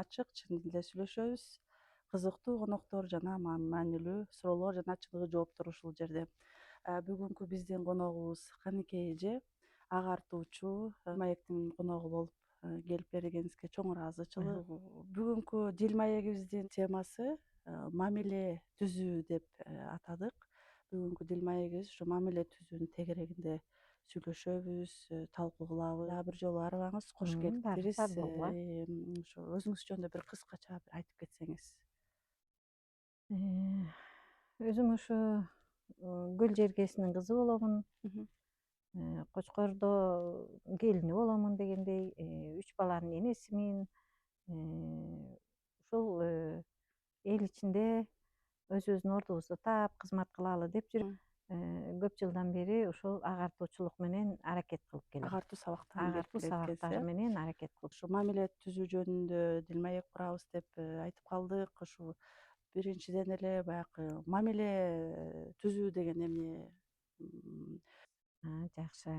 ачык, чын дилде сүйлөшөбүз. Кызыктуу коноктор жана маанилүү суроолор жана чыныгы жооптор ушул жерде. Бүгүнкү биздин коногубуз Каныкей эже, агартуучу, маектин коногу болуп келип бергениңизге чоң ыраазычылык. Бүгүнкү дил маегибиздин темасы мамиле түзүү деп атадык. Бүгүнкү дил маегибиз ушу мамиле түзүүнүн тегерегинде сүйлөшөбүз, талкуу кылабыз. Дагы бир жолу арыбаңыз, кош келиптириз. Барса болго. Ошо өзүңүз жөнүндө бир кыскача бир айтып кетсеңиз. Өзүм ушу көл жергесинин кызы боломун. Мгм. Кочкордо келини боломун дегендей, 3 баланын энесимин. Ушул эл ичинде өзүбүздүн ордубузду таап кызмат кылалы деп жүрүп, көп жылдан бери ушул агартуучулук менен аракет кылып келем. Агартуу сабактарын берип Агартуу келет экенсиз, сабактары менен аракет кылып. Ушу мамиле түзүү жөнүндө дил маек курабыз деп айтып калдык. Ушу биринчиден эле баягы мамиле түзүү деген эмне? Жакшы.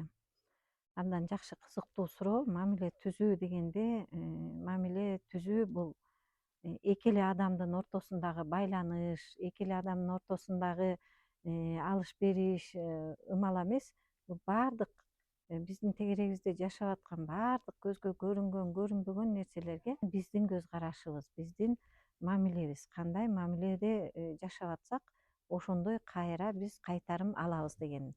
Абдан жакшы, кызыктуу суроо. Мамиле түзүү дегенде, мамиле түзүү бул эки эле адамдын ортосундагы байланыш, эки эле адамдын ортосундагы алыш бериш ымала эмес. Бул баардык биздин тегерегибизде жашап аткан баардык көзгө көрүнгөн, көрүнбөгөн нерселерге биздин көз карашыбыз, биздин мамилебиз. Кандай мамиледе жашап атсак, ошондой кайра биз кайтарым алабыз деген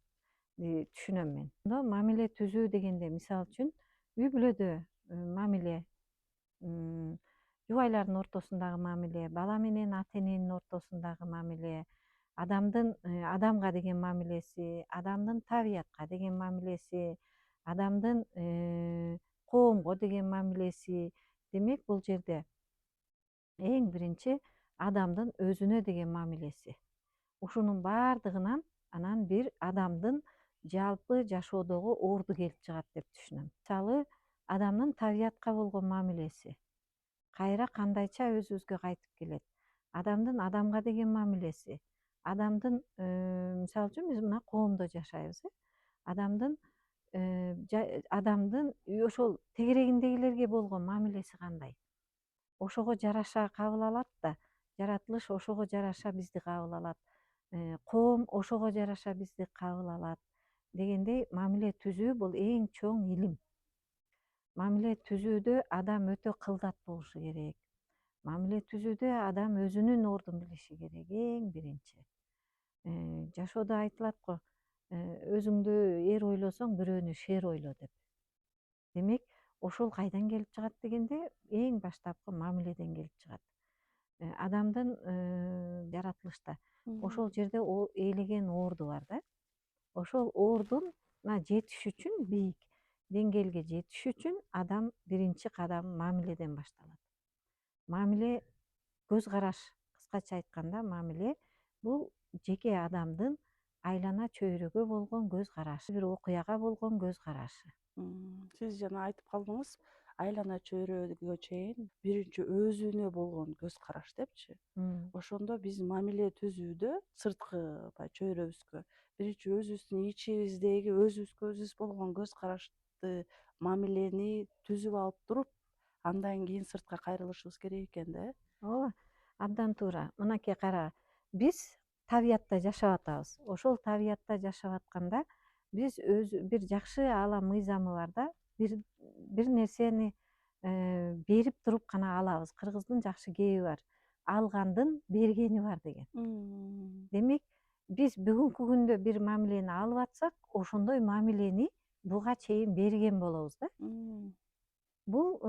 түшүнөм мен. Мамиле түзүү дегенде, мисалы үчүн, үй бүлөдө мамиле, жубайлардын ортосундагы мамиле, бала менен ата эненин ортосундагы мамиле, адамдын адамга деген мамилеси, адамдын табиятка деген мамилеси, адамдын коомго деген мамилеси. Демек, бул жерде эң биринчи адамдын өзүнө деген мамилеси. Ушунун баардыгынан анан бир адамдын жалпы жашоодогу орду келип чыгат деп түшүнөм. Мисалы, адамдын табиятка болгон мамилеси кайра кандайча өзүбүзгө кайтып келет. Адамдын адамга деген мамилеси, адамдын мисалы үчүн биз мына коомдо жашайбыз. Адамдын ошол тегерегиндегилерге болгон мамилеси кандай? Ошого жараша кабыл алат да, жаратылыш ошого жараша бизди кабыл алат. Коом ошого жараша бизди кабыл алат дегендей, мамиле түзүү бул эң чоң илим. Мамиле түзүүдө адам өтө кылдат болушу керек. Мамиле түзүүдө адам өзүнүн ордун билиши керек, эң биринчи. Жашоодо айтылат го, өзүңдү эр ойлосоң, бирөөнү шер ойло деп. Демек, ошол кайдан келип чыгат дегенде, эң баштапкы мамиледен келип чыгат. Адамдын жаратылышта ошол жерде ээлеген орду бар да. Ошол ордуна жетиш үчүн, бийик деңгээлге жетиш үчүн адам биринчи кадам мамиледен башталат. Мамиле көз караш, кыскача айтканда, мамиле бул жеке адамдын айлана чөйрөгө болгон көз карашы, бир окуяга болгон көз карашы. Сиз жана айтып калдыңыз, айлана чөйрөгө чейин биринчи өзүнө болгон көз караш депчи. Ошондо биз мамиле түзүүдө сырткы баягы чөйрөбүзгө биринчи өзүбүздүн ичибиздеги өзүбүзгө өзүбүз болгон көз карашты, мамилени түзүп алып туруп, андан кийин сыртка кайрылышыбыз керек экен да. Ооба, абдан туура. Мынакей кара, биз табиятта жашап атабыз. Ошол табиятта жашап атканда биз бир жакшы аала мыйзамы бар да, бир нерсени берип туруп гана алабыз. Кыргыздын жакшы кеби бар. Алгандын бергени бар деген. Демек, биз бүгүнкү күндө бир мамилени алып атсак, ошондой мамилени буга чейин берген болобуз да. Бул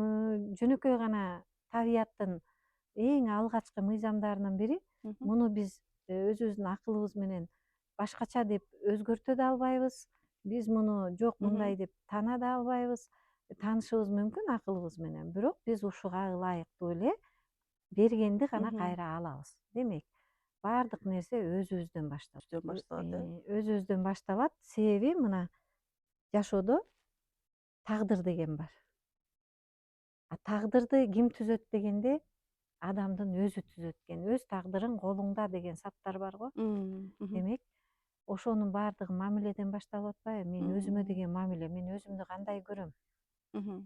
жөнөкөй гана табияттын эң алгачкы мыйзамдарынын бири. Муну биз өзүбүздүн акылыбыз менен башкача деп өзгөртө да албайбыз. Биз муну жок мындай деп тана да албайбыз. Таанышыбыз мүмкүн акылыбыз менен, бирок биз ушуга ылайыктуу эле бергенди гана кайра алабыз. Демек, баардык нерсе өзүбүздөн башталат. Өзүбүздөн башталат. Себеби мына жашоодо тагдыр деген бар. Тагдырды ким түзөт дегенде, адамдын өзү түзөт экен. Өз тагдырың колуңда деген саптар бар го. Демек, ошонун баардыгы мамиледен башталып атпайбы? Мен өзүмө деген мамиле, мен өзүмдү кандай көрөм?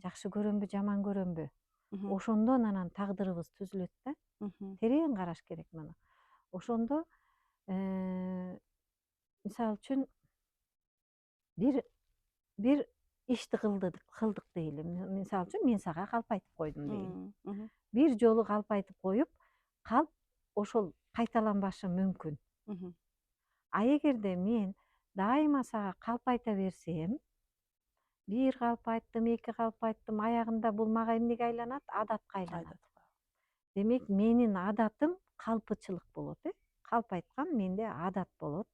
Жакшы көрөмбү, жаман көрөмбү? Мгм. ошондон анан тагдырыбыз түзүлөт да. Мгм. Терең караш керек муну. Ошондо э, мисалы үчүн бир бир ишти кылдык дейли. Мисалы үчүн мен сага калп айтып койдум дейин. Мгм. Бир жолу калп айтып коюп, калп ошол кайталанбашы мүмкүн. Мгм. А эгерде мен дайыма сага калп айта берсем, бир калп айттым, эки калп айттым, аягында бул мага эмнеге айланат? Адатка айланат. Адатка. Демек менин адатым калпычылык болот, калп айткан менде адат болот.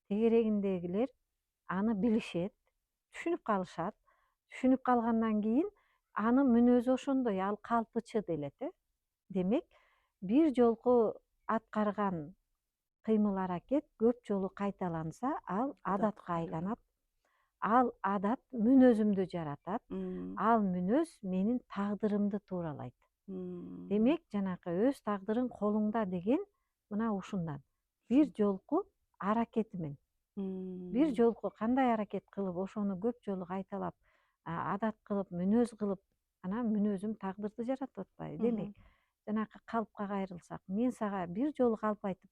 Тегерегиндегилер аны билишет, түшүнүп калышат. Түшүнүп калгандан кийин анын мүнөзү ошондой, ал калпычы делет. Демек бир жолку аткарган кыймыл аракет көп жолу кайталанса, ал Адатка адатка айланат. айланат. Ал адат мүнөзүмдү жаратат. Мм. Ал мүнөз менин тагдырымды тууралайт. Мм. Демек жанакы өз тагдырың колуңда деген мына ушундан. Бир Ушун. жолку аракетимен. Бир Мм. жолку кандай аракет кылып, ошону көп жолу кайталап, адат кылып, мүнөз кылып, анан мүнөзүм тагдырды жаратып атпайбы. Демек, Мгм. жанакы калпка кайрылсак, мен сага бир жолу калп айтып,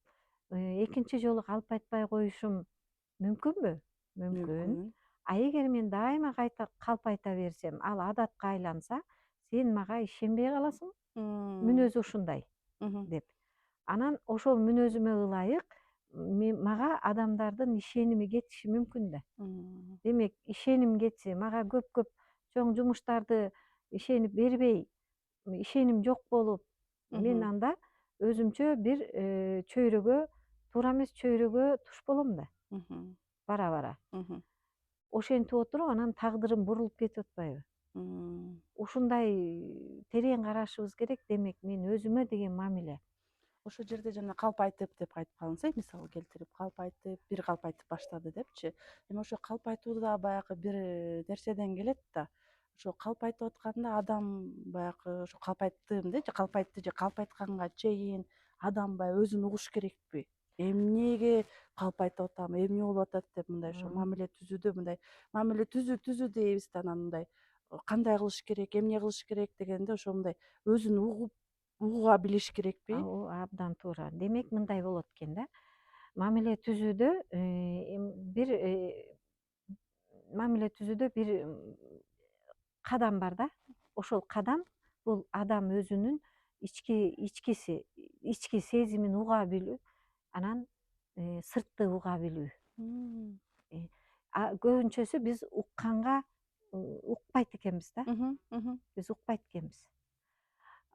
экинчи жолу калп айтпай коюшум мүмкүнбү? Мүмкүн. Мүмкүн. А эгер мен дайыма кайта калп айта берсем, ал адатка айланса, сен мага ишенбей каласың. Мм. Мүнөзү ушундай Мгм. деп. Анан ошол мүнөзүмө ылайык мага адамдардын ишеними кетиши мүмкүн да. Мм. Демек, ишеним кетсе, мага көп чоң жумуштарды ишенип бербей, ишеним жок болуп, мен Мгм. анда өзүмчө бир чөйрөгө, туура эмес чөйрөгө туш болом да, Мгм. бара. Мгм. Ошентип отуруп анан тагдырым бурулуп кетип атпайбы? Мм. Ушундай терең карашыбыз керек. Демек, мен өзүмө деген мамиле. Ошол жерде жана калп айтып деп айтып калдыңыз, мисал келтирип, калп айтып, бир калп айтып баштады депчи. Эми ошо калп айтуу да баягы бир нерседен келет да. Ошо калп айтып атканда адам баягы ошо калп айттым же калп айтты же калп айтканга чейин адам баягы өзүн угуш керекпи? Эмнеге калп айтып атам, эмне болуп атат деп мындай ошо мамиле түзүүдө мындай мамиле түзүү дейбиз да анан мындай кандай кылыш керек, эмне кылыш керек дегенде ошо мындай өзүн угуа билиш керекпи? Абдан туура. Демек, мындай болот экен да. Мамиле түзүүдө бир мамиле түзүүдө бир кадам бар да. Ошол кадам бул адам өзүнүн ички сезимин уга билүү, анан сыртты уга билүү. Мм. Көбүнчөсү биз укканга укпайт экенбиз да. Мгм. Мгм. Биз укпайт экенбиз.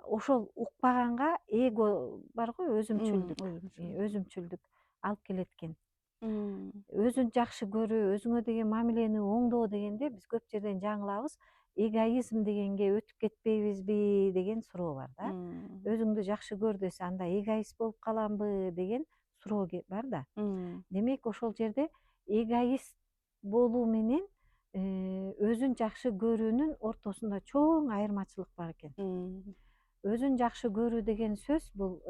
Ошол укпаганга эго бар го, өзүмчүлдүк, Өзүмчүлдүк. өзүмчүлдүк алып келет экен. Мм. Өзүн жакшы көрүү, өзүңө деген мамилени оңдоо дегенде биз көп жерден жаңылабыз. Эгоизм дегенге өтүп кетпейбизби деген суроо бар да. Мм. Өзүңдү жакшы көр десе, анда эгоист болуп каламбы деген суроо бар да. Мм. Демек, ошол жерде эгоист болуу менен өзүн жакшы көрүүнүн ортосунда чоң айырмачылык бар экен. Мм. Өзүн жакшы көрүү деген сөз бул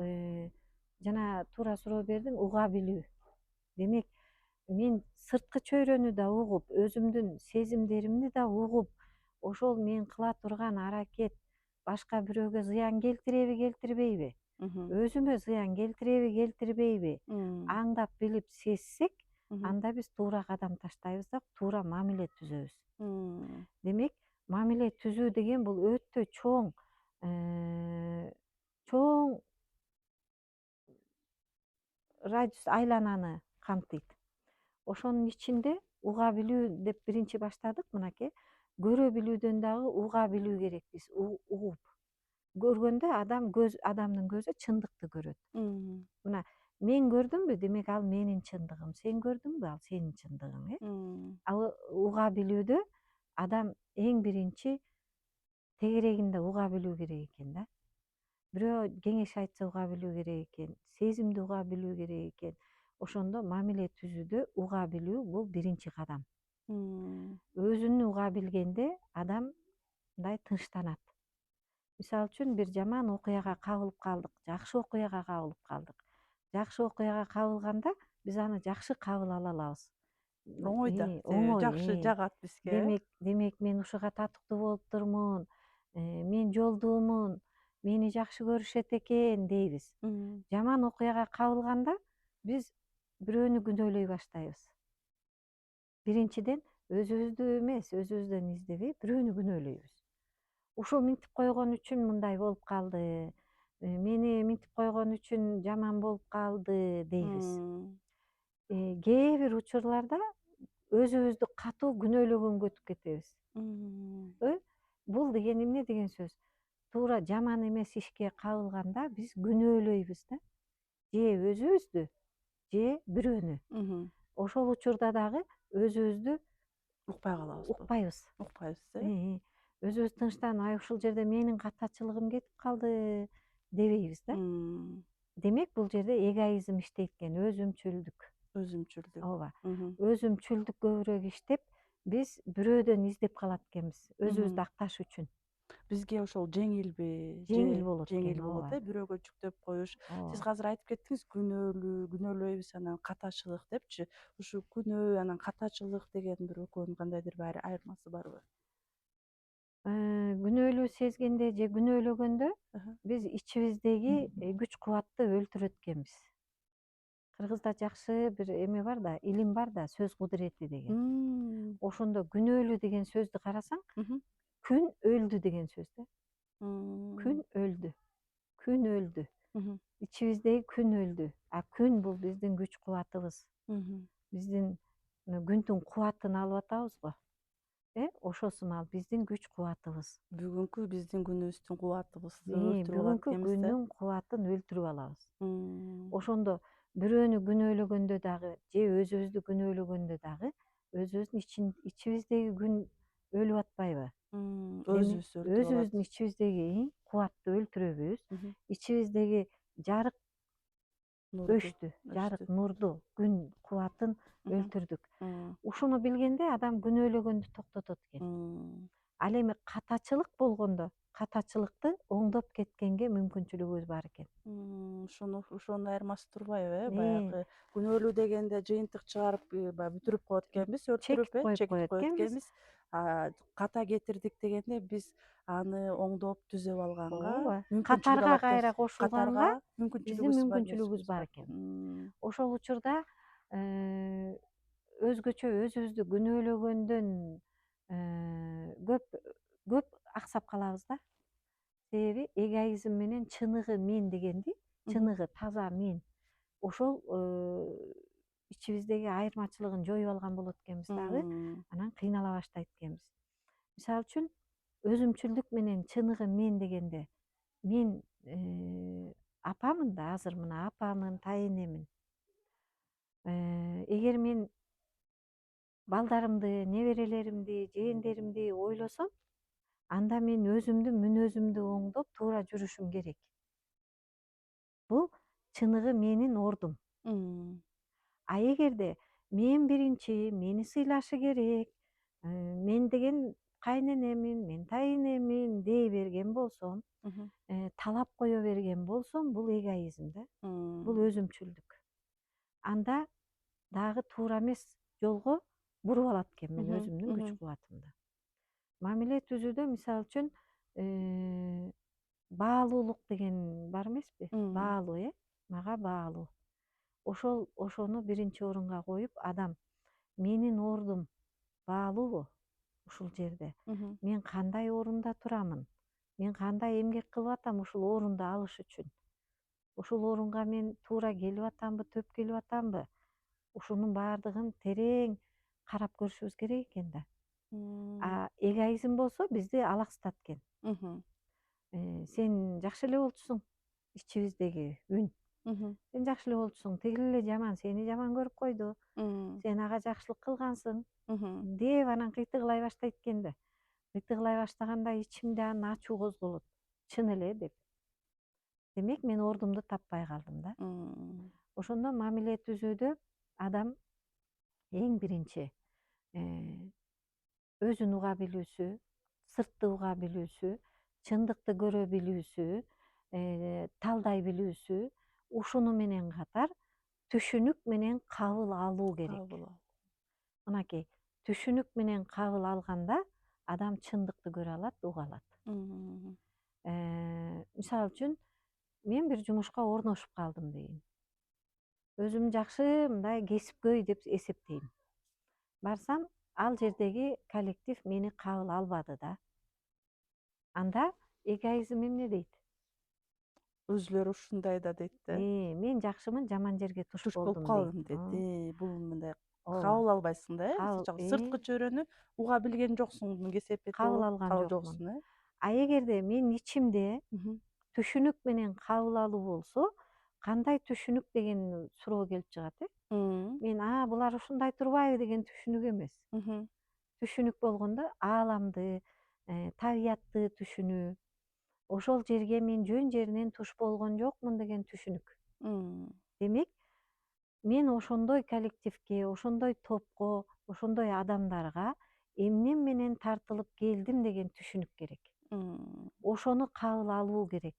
жана туура суроо бердиң, уга билүү. Демек, мен сырткы чөйрөнү да угуп, өзүмдүн сезимдеримди да угуп, ошол мен кыла турган аракет башка бирөөгө зыян келтиреби, келтирбейби? Мгм. Өзүмө зыян келтиреби, келтирбейби? Мм. Аңдап билип сезсек, Мгм. анда биз туура кадам таштайбыз да, туура мамиле түзөбүз. Мм. Демек, мамиле түзүү деген бул өтө э, чоң радиус айлананы камтыйт. Ошонун ичинде уга билүү деп биринчи баштадык мынакей. Көрө билүүдөн дагы уга билүү керекпиз, угуп. Көргөндө адамдын көзү чындыкты көрөт. Мм. Мына, мен көрдүмбү, демек ал менин чындыгым. Сен көрдүңбү, ал сенин чындыгың. Мм. Ал уга билүүдө адам эң биринчи тегерегинде уга билүү керек экен да. Бирөө кеңеш айтса уга билүү керек экен, сезимди уга билүү керек экен. Ошондо мамиле түзүүдө уга билүү бул биринчи кадам. Мм. Өзүн уга билгенде адам мындай тынчтанат. Мисалы үчүн бир жаман окуяга кабылып калдык, жакшы окуяга кабылып калдык. Жакшы окуяга кабылганда биз аны жакшы кабыл ала алабыз. Оңой да, себеби Оңой. жакшы жагат бизге. Демек, мен ушуга татыктуу болуптурмун. мен жолдуумун, мени жакшы көрүшөт экен дейбиз. Жаман окуяга кабылганда биз бирөөнү күнөөлөй баштайбыз. Биринчиден өзүбүздү эмес, өзүбүздөн издебей бирөөнү күнөөлөйбүз. Ушул минтип койгон үчүн мындай болуп калды, мени минтип койгон үчүн жаман болуп калды дейбиз. Кээ бир учурларда өзүбүздү катуу күнөөлөгөнгө өтүп кетебиз. Бул деген эмне деген сөз? Туура жаман эмес ишке кабылганда биз күнөөлөйбүз да. Же өзүбүздү, же бирөөнү. Ошол учурда дагы өзүбүздү Укпай калабызбы? укпайбыз. Укпайбыз, Өзүбүз тынчтан ай ушул жерде менин катачылыгым кетип калды дебейбиз да. Демек бул жерде эгоизм иштейт экен, өзүмчүлдүк. Өзүмчүлдүк. Ооба. Өзүмчүлдүк көбүрөөк иштеп, биз бирөөдөн издеп калат экенбиз, өзүбүздү акташ үчүн. Бизге ошол жеңилби? Жеңил болот экен, Жеңил болот, ооба. бирөөгө жүктөп коюш. Сиз Ооба. азыр айтып кеттиңиз, күнөөлөйбүз, анан катачылык депчи. Ушу күнөө анан катачылык деген бир экөөнүн кандайдыр бир айырмасы барбы? Күнөөлүү сезгенде же күнөөлөгөндө биз ичибиздеги күч кубатты өлтүрөт экенбиз. Кыргызда жакшы бир эме бар да, илим бар да, сөз кудурети деген. Ошондо күнөөлүү деген сөздү карасаң, күн өлдү деген сөз да. Күн өлдү. Күн өлдү. Ичибиздеги күн өлдү. А күн бул биздин күч кубатыбыз. Биздин күндүн кубатын алып атабыз го. Ошол сымал биздин күч кубатыбыз. Бүгүнкү биздин күнүбүздүн кубатыбызды өлтүрүп алат Бүгүнкү экенбиз да. күндүн кубатын өлтүрүп алабыз. Мм. Ошондо бирөөнү күнөөлөгөндө дагы же өзүбүздү күнөөлөгөндө дагы өзүбүздүн ичибиздеги күн өлүп атпайбы? Өзүбүз өлтүрүп алат. Өзүбүздүн ичибиздеги кубатты өлтүрөбүз. Ичибиздеги жарык өчтү, жарык нурду, күн кубатын өлтүрдүк. Ушуну билгенде адам күнөөлөгөндү токтотот экен. Ал эми катачылык болгондо, катачылыкты оңдоп кеткенге мүмкүнчүлүгүбүз бар экен. Ошонун айырмасы турбайбы, баягы күнөөлүү дегенде жыйынтык чыгарып баягы бүтүрүп коет экенбиз, Чекит өлтүрүп, коюп чекит коет коет экенбиз. экенбиз. Ката кетирдик дегенде биз аны оңдоп түзөп алганга Ооба. мүмкүнчүлүк Катарга алат кайра экенбиз. кошулганга Катарга биздин мүмкүнчүлүгүбүз бар экен. Ошол учурда өзгөчө өзүбүздү күнөөлөгөндөн көп аксап калабыз да. Себеби эгоизм менен чыныгы мен дегенди, чыныгы таза мен ошол ичибиздеги айырмачылыгын жоюп алган болот экенбиз дагы, анан кыйнала баштайт экенбиз. Мисалы үчүн өзүмчүлдүк менен чыныгы мен дегенде мен апамын да, азыр мына апамын, тайэнемин. Эгер мен балдарымды, неберелеримди, жээндеримди ойлосом, анда мен өзүмдүн мүнөзүмдү оңдоп туура жүрүшүм керек. Бул чыныгы менин ордум. А эгерде мен биринчи, мени сыйлашы керек, мен деген кайненемин, мен тайэнемин дей берген болсом, талап кое берген болсом, бул эгоизм да. Бул өзүмчүлдүк. Анда дагы туура эмес жолго буруп алат экенмин өзүмдүн күч кубатымды. Мамиле түзүүдө мисалы үчүн баалуулук деген бар эмеспи? Баалуу, мага баалуу. Ошону биринчи орунга коюп, адам менин ордум баалуубу ушул жерде? Мен кандай орунда турамын? Мен кандай эмгек кылып атам ушул орунду алыш үчүн? Ушул орунга мен туура келип атамбы, төп келип атамбы? Ушунун баардыгын терең карап көрүшүбүз керек экен да. А эгоизм болсо бизди алаксытат экен. Сен жакшы эле болчусуң, ичибиздеги үн. Сен жакшы эле болчусуң, тигил эле жаман, сени жаман көрүп койду. Сен ага жакшылык кылгансың деп анан кыйтыгылай баштайт экен да. Кыйтыгылай баштаганда ичимде анан ачуу козголот. Чын эле деп. Демек мен ордумду таппай калдым да. Ошондо мамиле түзүүдө адам эң биринчи өзүн уга билүүсү, сыртты уга билүүсү, чындыкты көрө билүүсү, талдай билүүсү, ушуну менен катар түшүнүк менен кабыл алуу керек. Мынакей, түшүнүк менен кабыл алганда адам чындыкты көрө алат, уга алат. Мм. Мисалы үчүн мен бир жумушка орношуп калдым дейин. Өзүм жакшы мындай кесипкөй деп эсептейм. Барсам, ал жердеги коллектив мени кабыл албады да. Анда эгоизм эмне дейт? Өзүлөрү ушундай да дейт да. Мен жакшымын, жаман жерге туш Туш болуп болдум дейт. калдым дейт. Бул мындай Ооба. кабыл албайсың да, Кабыл сен сырткы чөйрөнү уга билген жоксуң, кесепети кабыл болуп алган кабыл жокмун. жоксуң, А эгерде мен ичимде Мгм. түшүнүк менен кабыл алуу болсо, кандай түшүнүк деген суроо келип чыгат. Мм. Мен булар ушундай турбайбы деген түшүнүк эмес. Мгм. Түшүнүк болгондо ааламды, табиятты түшүнүү, ошол жерге мен жөн жеринен туш болгон жокмун деген түшүнүк. Мм. Демек, мен ошондой коллективге, ошондой топко, ошондой адамдарга эмне менен тартылып келдим деген түшүнүк керек. Мм. Ошону кабыл алуу керек.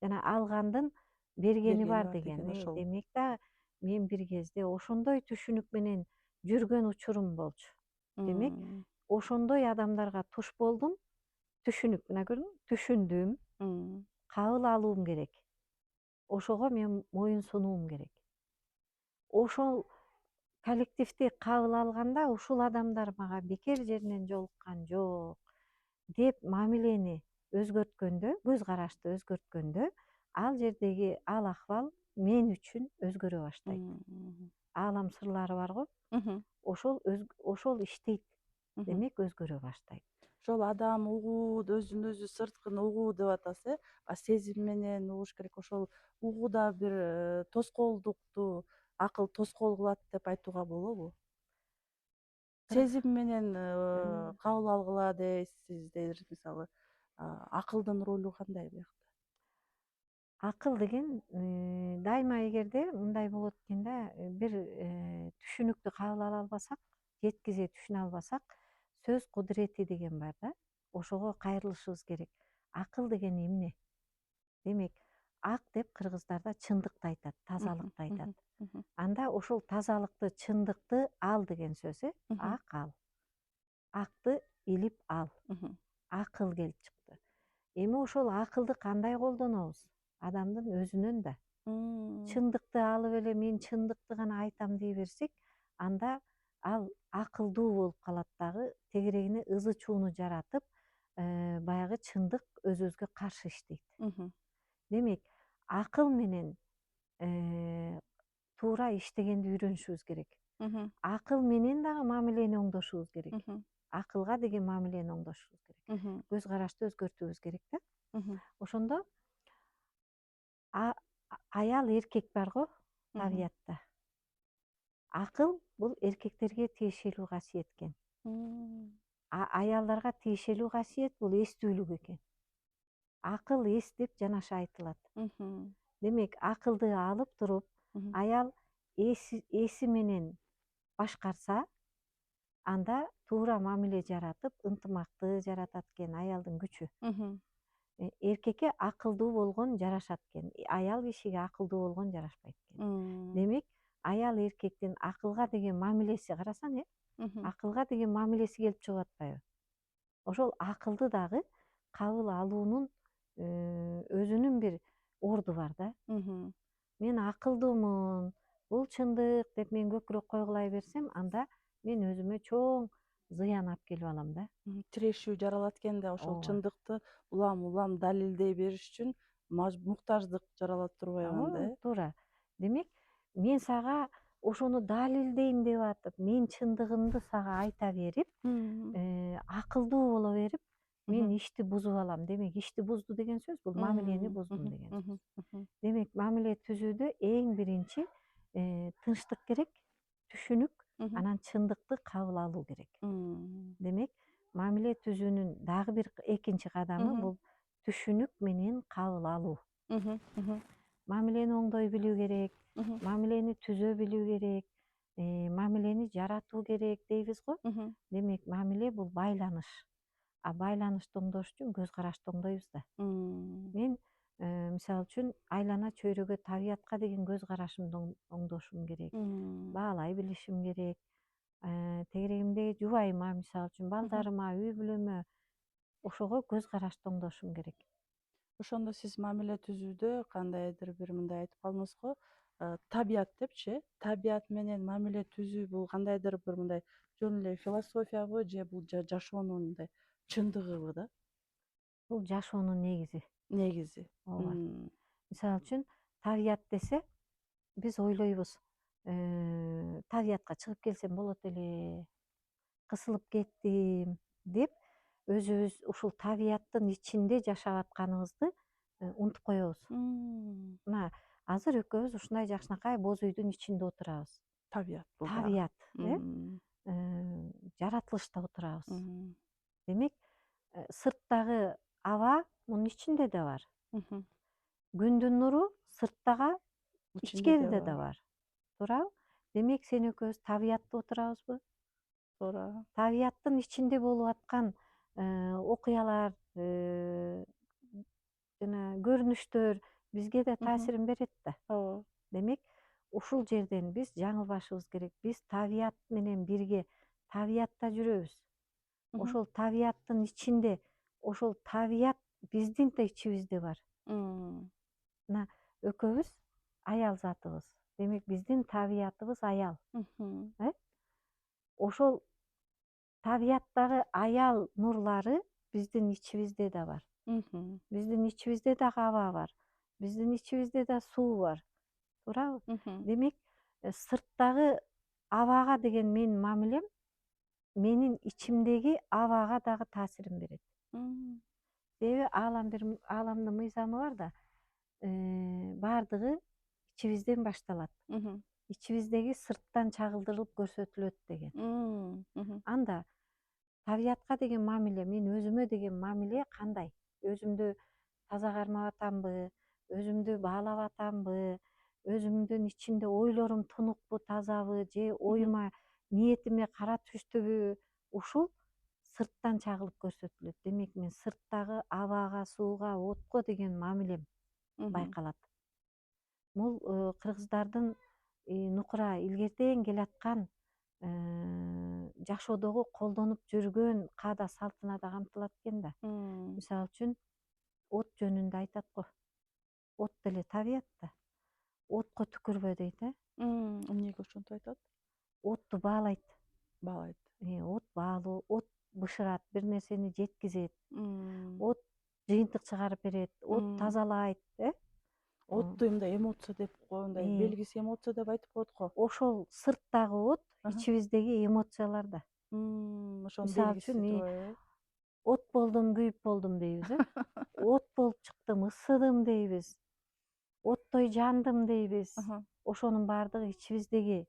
Жана алгандын бергени Бергени бар бар деген деген. ошол. Демек да мен бир кезде ошондой түшүнүк менен жүргөн учурум болчу. Демек, Мм. ошондой адамдарга туш болдум, түшүнүк, мына көрдүңбү? Түшүндүм, Мм. кабыл алуум керек. Ошого мен моюн сунуум керек. Ошол коллективди кабыл алганда ушул адамдар мага бекер жеринен жолуккан жок деп мамилени өзгөрткөндө, көз карашты өзгөрткөндө, ал жердеги ал акыбал мен үчүн өзгөрө баштайт. Мм. Аалам сырлары бар го, Мгм. ошол иштейт. Мгм. Демек өзгөрө баштайт. Ошол адам угуу, өзүн өзү сырткын угуу деп атасыз, сезим менен угуш керек. Ошол угууда бир тоскоолдукту акыл тоскоол кылат деп айтууга болобу? Сезим менен кабыл алгыла дейсиздер, мисалы, акылдын ролу кандай буякта? Акыл деген дайыма эгерде мындай болот экен да, бир түшүнүктү кабыл ала албасак, жеткизе түшүнө албасак, сөз кудурети деген бар да. Ошого кайрылышыбыз керек. Акыл деген эмне? Демек, ак деп кыргыздарда чындыкты айтат, Мгм. тазалыкты айтат. Мгм. Мгм. Анда ошол тазалыкты, чындыкты ал деген сөз. Мгм. Ак ал. Акты илип ал. Мгм. Акыл келип чыкты. Эми ошол акылды кандай колдонобуз? Адамдын өзүнөн да. Мм. Чындыкты алып эле мен чындыкты гана айтам дей берсек, анда ал акылдуу болуп калат дагы, тегерегине ызы чууну жаратып, баягы чындык өзүбүзгө каршы иштейт. Мгм. Демек, акыл менен туура иштегенди үйрөнүшүбүз керек. Мгм. Акыл менен дагы мамилени оңдошубуз керек. Мгм. Акылга деген мамилени оңдошубуз керек. Мгм. Көз карашты өзгөртүүбүз керек да. Мгм. Ошондо аял эркек бар го Мгм. табиятта. Акыл бул эркектерге тиешелүү касиет экен. Мм. Аялдарга тиешелүү касиет бул эстүүлүк экен. Акыл эс деп жанаша айтылат. Мгм. Демек, акылды алып туруп, Мгм. аял эси менен башкарса, анда туура мамиле жаратып, ынтымакты жаратат экен аялдын күчү. Мгм. Эркекке акылдуу болгон жарашат экен. Аял кишиге акылдуу болгон жарашпайт экен. Мм. Демек, аял эркектин акылга деген мамилеси карасаң, Мгм. акылга деген мамилеси келип чыгып атпайбы? Ошол акылды дагы кабыл алуунун өзүнүн бир орду бар да. Мгм. Мен акылдуумун, бул чындык деп мен көкүрөк койгулай берсем, анда мен өзүмө чоң зыян алып келип алам да. Тирешүү жаралат экен да, ошол Ооба. чындыкты улам далилдей бериш үчүн муктаждык жаралат турбайбы анда, Туура. Демек, мен сага ошону далилдейм деп атып, мен чындыгымды сага айта берип, Мм. акылдуу боло берип, мен Мгм. ишти бузуп алам. Демек, ишти бузду деген сөз бул мамилени Мм. буздум Мгм. деген Мгм. сөз. Мгм. Демек, мамиле түзүүдө эң биринчи тынчтык керек, түшүнүк, Мгм. анан чындыкты кабыл алуу керек. Мм. Демек, мамиле түзүүнүн дагы бир экинчи кадамы Мгм. бул түшүнүк менен кабыл алуу. Мгм. Мгм. Мамилени оңдой билүү керек, Мгм. мамилени түзө билүү керек, мамилени жаратуу керек дейбиз го. Мгм. Демек, мамиле бул байланыш. А байланышты оңдош үчүн көз карашты оңдойбуз да. Мм. Мен мисалы үчүн айлана чөйрөгө, табиятка деген көз карашымды оңдошум керек. Мм. Баалай билишим керек. Тегерегимде жубайыма, мисалы үчүн, балдарыма, үй бүлөмө ошого көз карашты оңдошум керек. Ошондо сиз мамиле түзүүдө кандайдыр бир мындай айтып калдыңыз го, табият депчи, табият менен мамиле түзүү бул кандайдыр бир мындай жөн эле философиябы же бул жашоонун мындай чындыгыбы да? Бул жашоонун негизи. Негизи. Ооба. Мисалы үчүн табият десе биз ойлойбуз, табиятка чыгып келсем болот эле, кысылып кеттим деп өзүбүз ушул табияттын ичинде жашап атканыбызды унутуп коебуз. Мм. Мына азыр экөөбүз ушундай жакшынакай боз үйдүн ичинде отурабыз. Табият бул дагы. Табият, Мм. жаратылышта отурабыз. Мгм. Демек, сырттагы аба мунун ичинде да бар. Мгм. Күндүн нуру сырттага, Ичинде ичкериде да бар. бар. Туурабы? Демек, сен экөөбүз табиятта отурабызбы? Туура. Табияттын ичинде болуп аткан окуялар, жана көрүнүштөр бизге да Мгм. таасирин берет да. Ооба. Демек, ушул жерден биз жаңылбашыбыз керек. Биз табият менен бирге табиятта жүрөбүз. Мгм. Ошол табияттын ичинде, ошол табият биздин да ичибизде бар. Мм. Мына экөөбүз аял затыбыз. Демек, биздин табиятыбыз аял. Мгм. Ошол табияттагы аял нурлары биздин ичибизде да бар. Мгм. Биздин ичибизде дагы аба бар. Биздин ичибизде да суу бар. Туурабы? Мгм. Демек, сырттагы абага деген менин мамилем менин ичимдеги абага дагы таасирин берет. Мм. Себеби ааламдын мыйзамы бар да, баардыгы ичибизден башталат. Мгм. Ичибиздеги сырттан чагылдырылып көрсөтүлөт деген. Мгм. Анда табиятка деген мамиле, мен өзүмө деген мамиле кандай? Өзүмдү таза кармап атамбы, өзүмдү баалап атамбы, өзүмдүн ичимде ойлорум тунукпу, тазабы, же Мгм. оюма, ниетиме кара түштүбү? Ушул сырттан чагылып көрсөтүлөт. Демек, мен сырттагы абага, сууга, отко деген мамилем Мгм. байкалат. Бул кыргыздардын нукура илгертен келаткан жашоодогу колдонуп жүргөн каада салтына да камтылат экен да. Мм. Мисалы үчүн, от жөнүндө айтат го. От деле табият да. Отко түкүрбө дейт, Эмнеге ошентип айтат? Отту баалайт. Баалайт. От баалуу, от бышырат, бир нерсени жеткизет. Мм. От жыйынтык чыгарып берет, от Мм. тазалайт, Отту мындай эмоция деп мындай белгиси эмоция деп айтып коет го. Ошол сырттагы от Аха. ичибиздеги эмоциялар да. Ошонун Мисалы белгиси үчүн, туура от болдум, күйүп болдум дейбиз, От болуп чыктым, ысыдым дейбиз. Оттой жандым дейбиз. Аха. Ошонун баардыгы ичибиздеги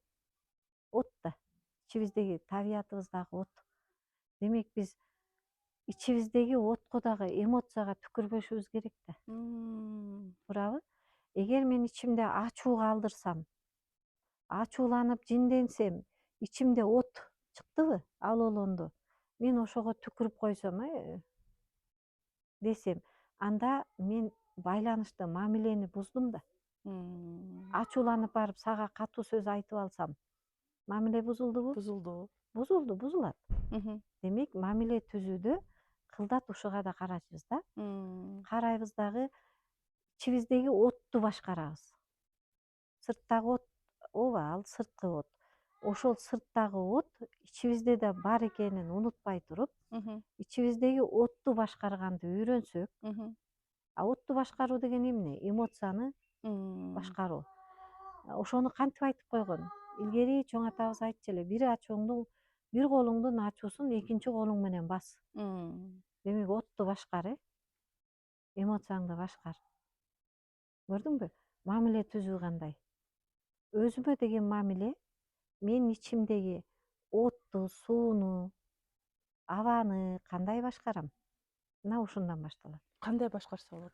от да. Ичибиздеги табиятыбыздагы от. Демек, биз ичибиздеги отко дагы эмоцияга түкүрбөшүбүз керек да. Туурабы? Эгер мен ичимде ачуу калтырсам, ачууланып жинденсем, ичимде от чыктыбы, алоолонду. Мен ошого түкүрүп койсом, десем, анда мен байланышты, мамилени буздум да. Ачууланып барып сага катуу сөз айтып алсам, мамиле бузулдубу? Бузулду. Бузулду, бузулат. Мгм. Демек, мамиле түзүүдө кылдат ушуга да карайбыз да. Карайбыз дагы ичибиздеги отту башкарабыз. Сырттагы от, ооба, ал сырткы от. Ошол сырттагы от ичибизде да бар экенин унутпай туруп, Мгм. ичибиздеги отту башкарганды үйрөнсөк, Мгм. отту башкаруу деген эмне? Эмоцияны башкаруу. Ошону кантип айтып койгон? Илгери чоң атабыз айтчу эле, бир колуңдун ачуусун экинчи колуң менен бас. Демек, отту башкар, эмоцияңды башкар. Көрдүңбү? Мамиле түзүү кандай? Өзүмө деген мамиле, мен ичимдеги отту, сууну, абаны кандай башкарам? Мына ушундан башталат. Кандай башкарса болот?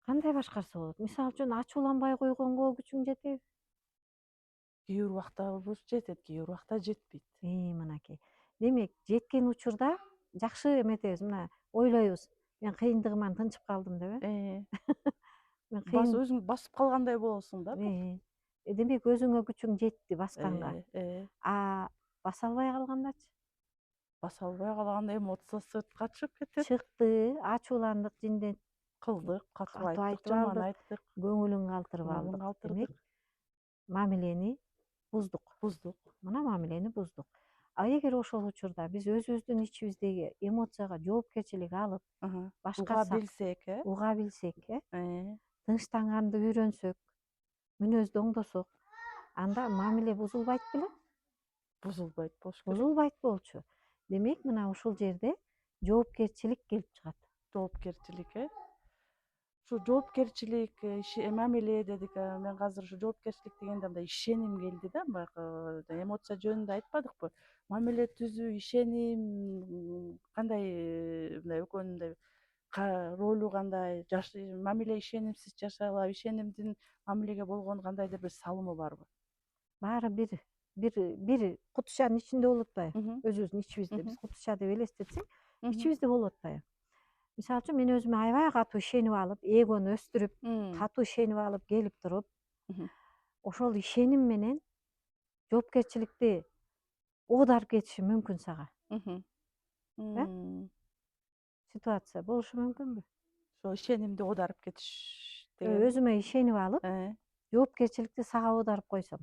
Кандай башкарса болот? Мисалы үчүн, ачууланбай койгонго күчүң жетеби? Кээ бир убактабыз жетет, кээ бир убакта жетпейт. Мынакей. Демек, жеткен учурда жакшы эметебиз, мына ойлойбуз. Мен кыйындыгыман тынчып калдым деп, Мен кыйын, Өзүң басып калгандай болосуң да. демек өзүңө күчүң жетти басканга. Э. А баса албай калгандачы? баса албай калганда эмоция сыртка чыгып кетет. чыкты, ачууландык, жинден Кылдык, катуу катуу айттык, айтып жаман алдык, айттык, көңүлүн калтырып көңүлүн алдык. Демек, калтырдык, мамилени буздук. буздук. Мына мамилени буздук. А эгер ошол учурда биз өзүбүздүн ичибиздеги эмоцияга жоопкерчилик алып Уга башкарсак, билсек, уга билсек, э, тынчтанганды үйрөнсөк, мүнөздү оңдосок, анда мамиле бузулбайт беле? бузулбайт болуш керек. Бузулбайт болчу. Демек, мына ушул жерде жоопкерчилик келип чыгат. Жоопкерчилик, Ушу жоопкерчилик, мамиле дедик. Мен азыр ушу жоопкерчилик дегенде мындай ишеним келди да. Баягы эмоция жөнүндө айтпадыкпы? Мамиле түзүү, ишеним кандай, мындай экөөнүн мындай ролу кандай? Мамиле ишенимсиз жашай алабы? Ишенимдин мамилеге болгон кандайдыр бир салымы барбы? Баары бир кутушанын ичинде болуп атпайбы? Мгм. Өзүбүздүн ичибизде Мгм. биз кутуша деп элестетсек, Мгм. ичибизде болуп атпайбы? Мисалы үчүн мен өзүмө аябай катуу ишенип алып, эгону өстүрүп, катуу ишенип алып келип туруп, Мгм. ошол ишеним менен жоопкерчиликти оодарып кетишим мүмкүн сага. Мгм. Э? Мм. Ситуация болушу мүмкүнбү? Ошо ишенимди оодарып кетиш деген. Өзүмө ишенип алып, Э. жоопкерчиликти сага оодарып койсом.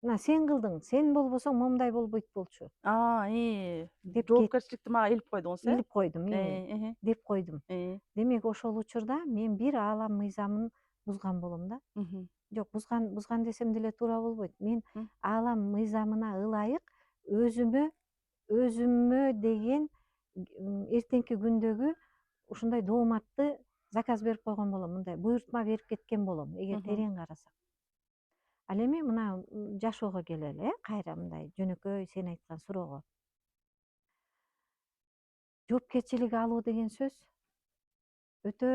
Мына сен кылдың, сен болбосоң момундай болбойт болчу деп Жоопкерчиликти мага илип койдуңуз, илип койдум, деп койдум. э. Демек, ошол учурда мен бир аалам мыйзамын бузган болом да. Мгм. Жок, бузган десем деле туура болбойт. Мен М. аалам мыйзамына ылайык өзүмө деген эртеңки күндөгү ушундай дооматты заказ берип койгон болом, мындай буйртма берип кеткен болом, эгер Мгм. терең карасак. Ал эми мына жашоого келели, кайра мындай жөнөкөй сен айткан суроого. Жоопкерчилик алуу деген сөз өтө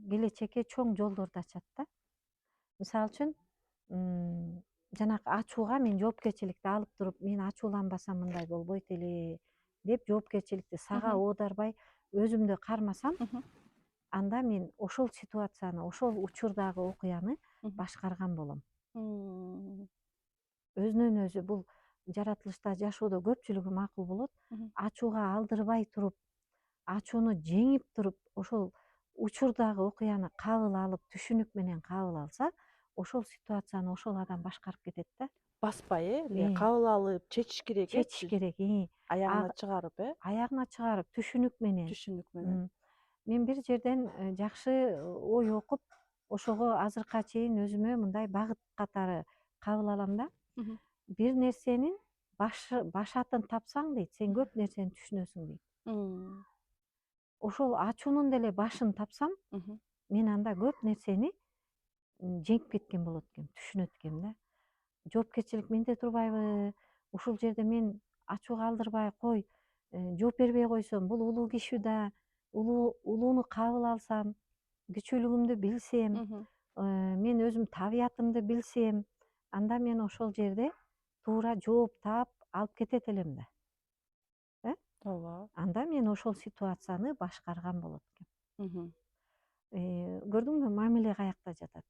келечекке чоң жолдорду ачат да. Мисалы үчүн, жанакы ачууга мен жоопкерчиликти алып туруп, мен ачууланбасам мындай болбойт эле деп жоопкерчиликти сага Мгм. оодарбай өзүмдү кармасам, Мгм. анда мен ошол ситуацияны, ошол учурдагы окуяны Мгм. башкарган болом. Мм. Өзүнөн өзү бул жаратылышта жашоодо көпчүлүгү макул болот. Мгм. Ачууга алдырбай туруп, ачууну жеңип туруп, ошол учурдагы окуяны кабыл алып, түшүнүк менен кабыл алса, ошол ситуацияны ошол адам башкарып кетет да. Баспай, эле Э, кабыл алып чечиш керек, чечиш керек. Аягына чыгарып, Аягына чыгарып, түшүнүк менен. түшүнүк менен. Мен бир жерден жакшы ой окуп, ошого азыркыга чейин өзүмө мындай багыт катары кабыл алам да. Мгм. Бир нерсенин башатын тапсаң дейт, сен көп нерсени түшүнөсүң дейт. Мм. Ошол ачуунун деле башын тапсам, Мгм. мен анда көп нерсени жеңип кеткен болот экем, түшүнөт экем да. Жоопкерчилик менде турбайбы? Ушул жерде мен ачууга алдырбай кой, жооп бербей койсом, бул улуу киши да, улууну кабыл алсам, күчөлүгүмдү билсем, Мгм. мен өзүм табиятымды билсем, анда мен ошол жерде туура жооп таап алып кетет элем да. Ооба. Анда мен ошол ситуацияны башкарган болот экем. Мгм. Көрдүңбү, мамиле каякта жатат?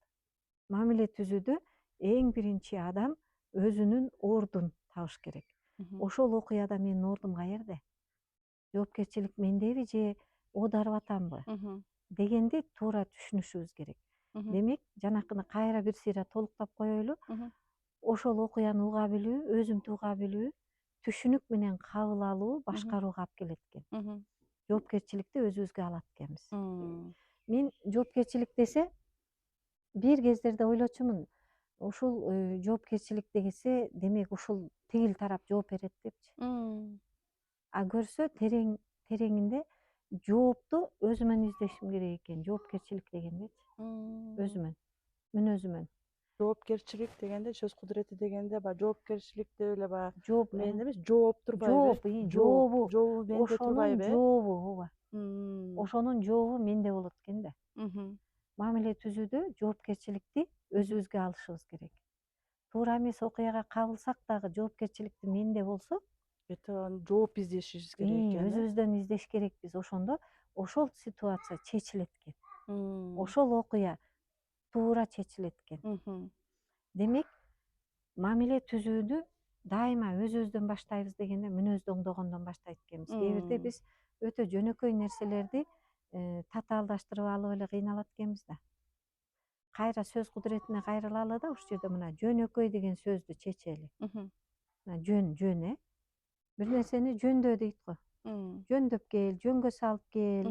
Мамиле түзүүдө эң биринчи адам өзүнүн ордун табыш керек. Мгм. Ошол окуяда менин ордум каерде? Жоопкерчилик мендеби же оодарып атамбы? Мгм. Дегенди туура түшүнүшүбүз керек. Мгм. Демек, жанакыны кайра бир сыйра толуктап коелу. Мгм. Ошол окуяны уга билүү, өзүмдү уга билүү, түшүнүк менен кабыл алуу Мгм. башкарууга алып келет экен. Мгм. Жоопкерчиликти өзүбүзгө алат экенбиз. Мм. Мен жоопкерчилик десе, бир кездерде ойлочумун, ушул жоопкерчилик десе, демек ушул тигил тарап жооп берет депчи. Мм. А көрсө тереңинде жоопту өзүмөн издешим керек экен, жоопкерчилик дегендечи. Мм. Мүнөзүмөн. Жоопкерчилик дегенде, сөз кудурети дегенде, баягы жоопкерчилик деп эле баягы Жооп, менде эмес, жооп турбайбы? Жообу менде ошонун турбайбы? жообу, ооба. Мм. Ошонун жообу менде болот экен да. Мгм. Мамиле түзүүдө жоопкерчиликти өзүбүзгө алышыбыз керек. Туура эмес окуяга кабылсак дагы жоопкерчиликти менде болсо, Жооп издешибиз керек экен, өзүбүздөн издеш керекпиз. Ошондо ошол ситуация чечилет экен. Мм. Ошол окуя туура чечилет экен. Мгм. Демек, мамиле түзүүдү дайыма өзүбүздөн баштайбыз дегенде мүнөздү оңдогондон баштайт экенбиз. Кээ бирде биз өтө жөнөкөй нерселерди татаалдаштырып алып эле кыйналат экенбиз да. Кайра сөз кудуретине кайрылалы да ушул жерде мына жөнөкөй деген сөздү чечели. Мына жөн бир нерсени жөндө дейт го. Жөндөп кел, жөнгө салып кел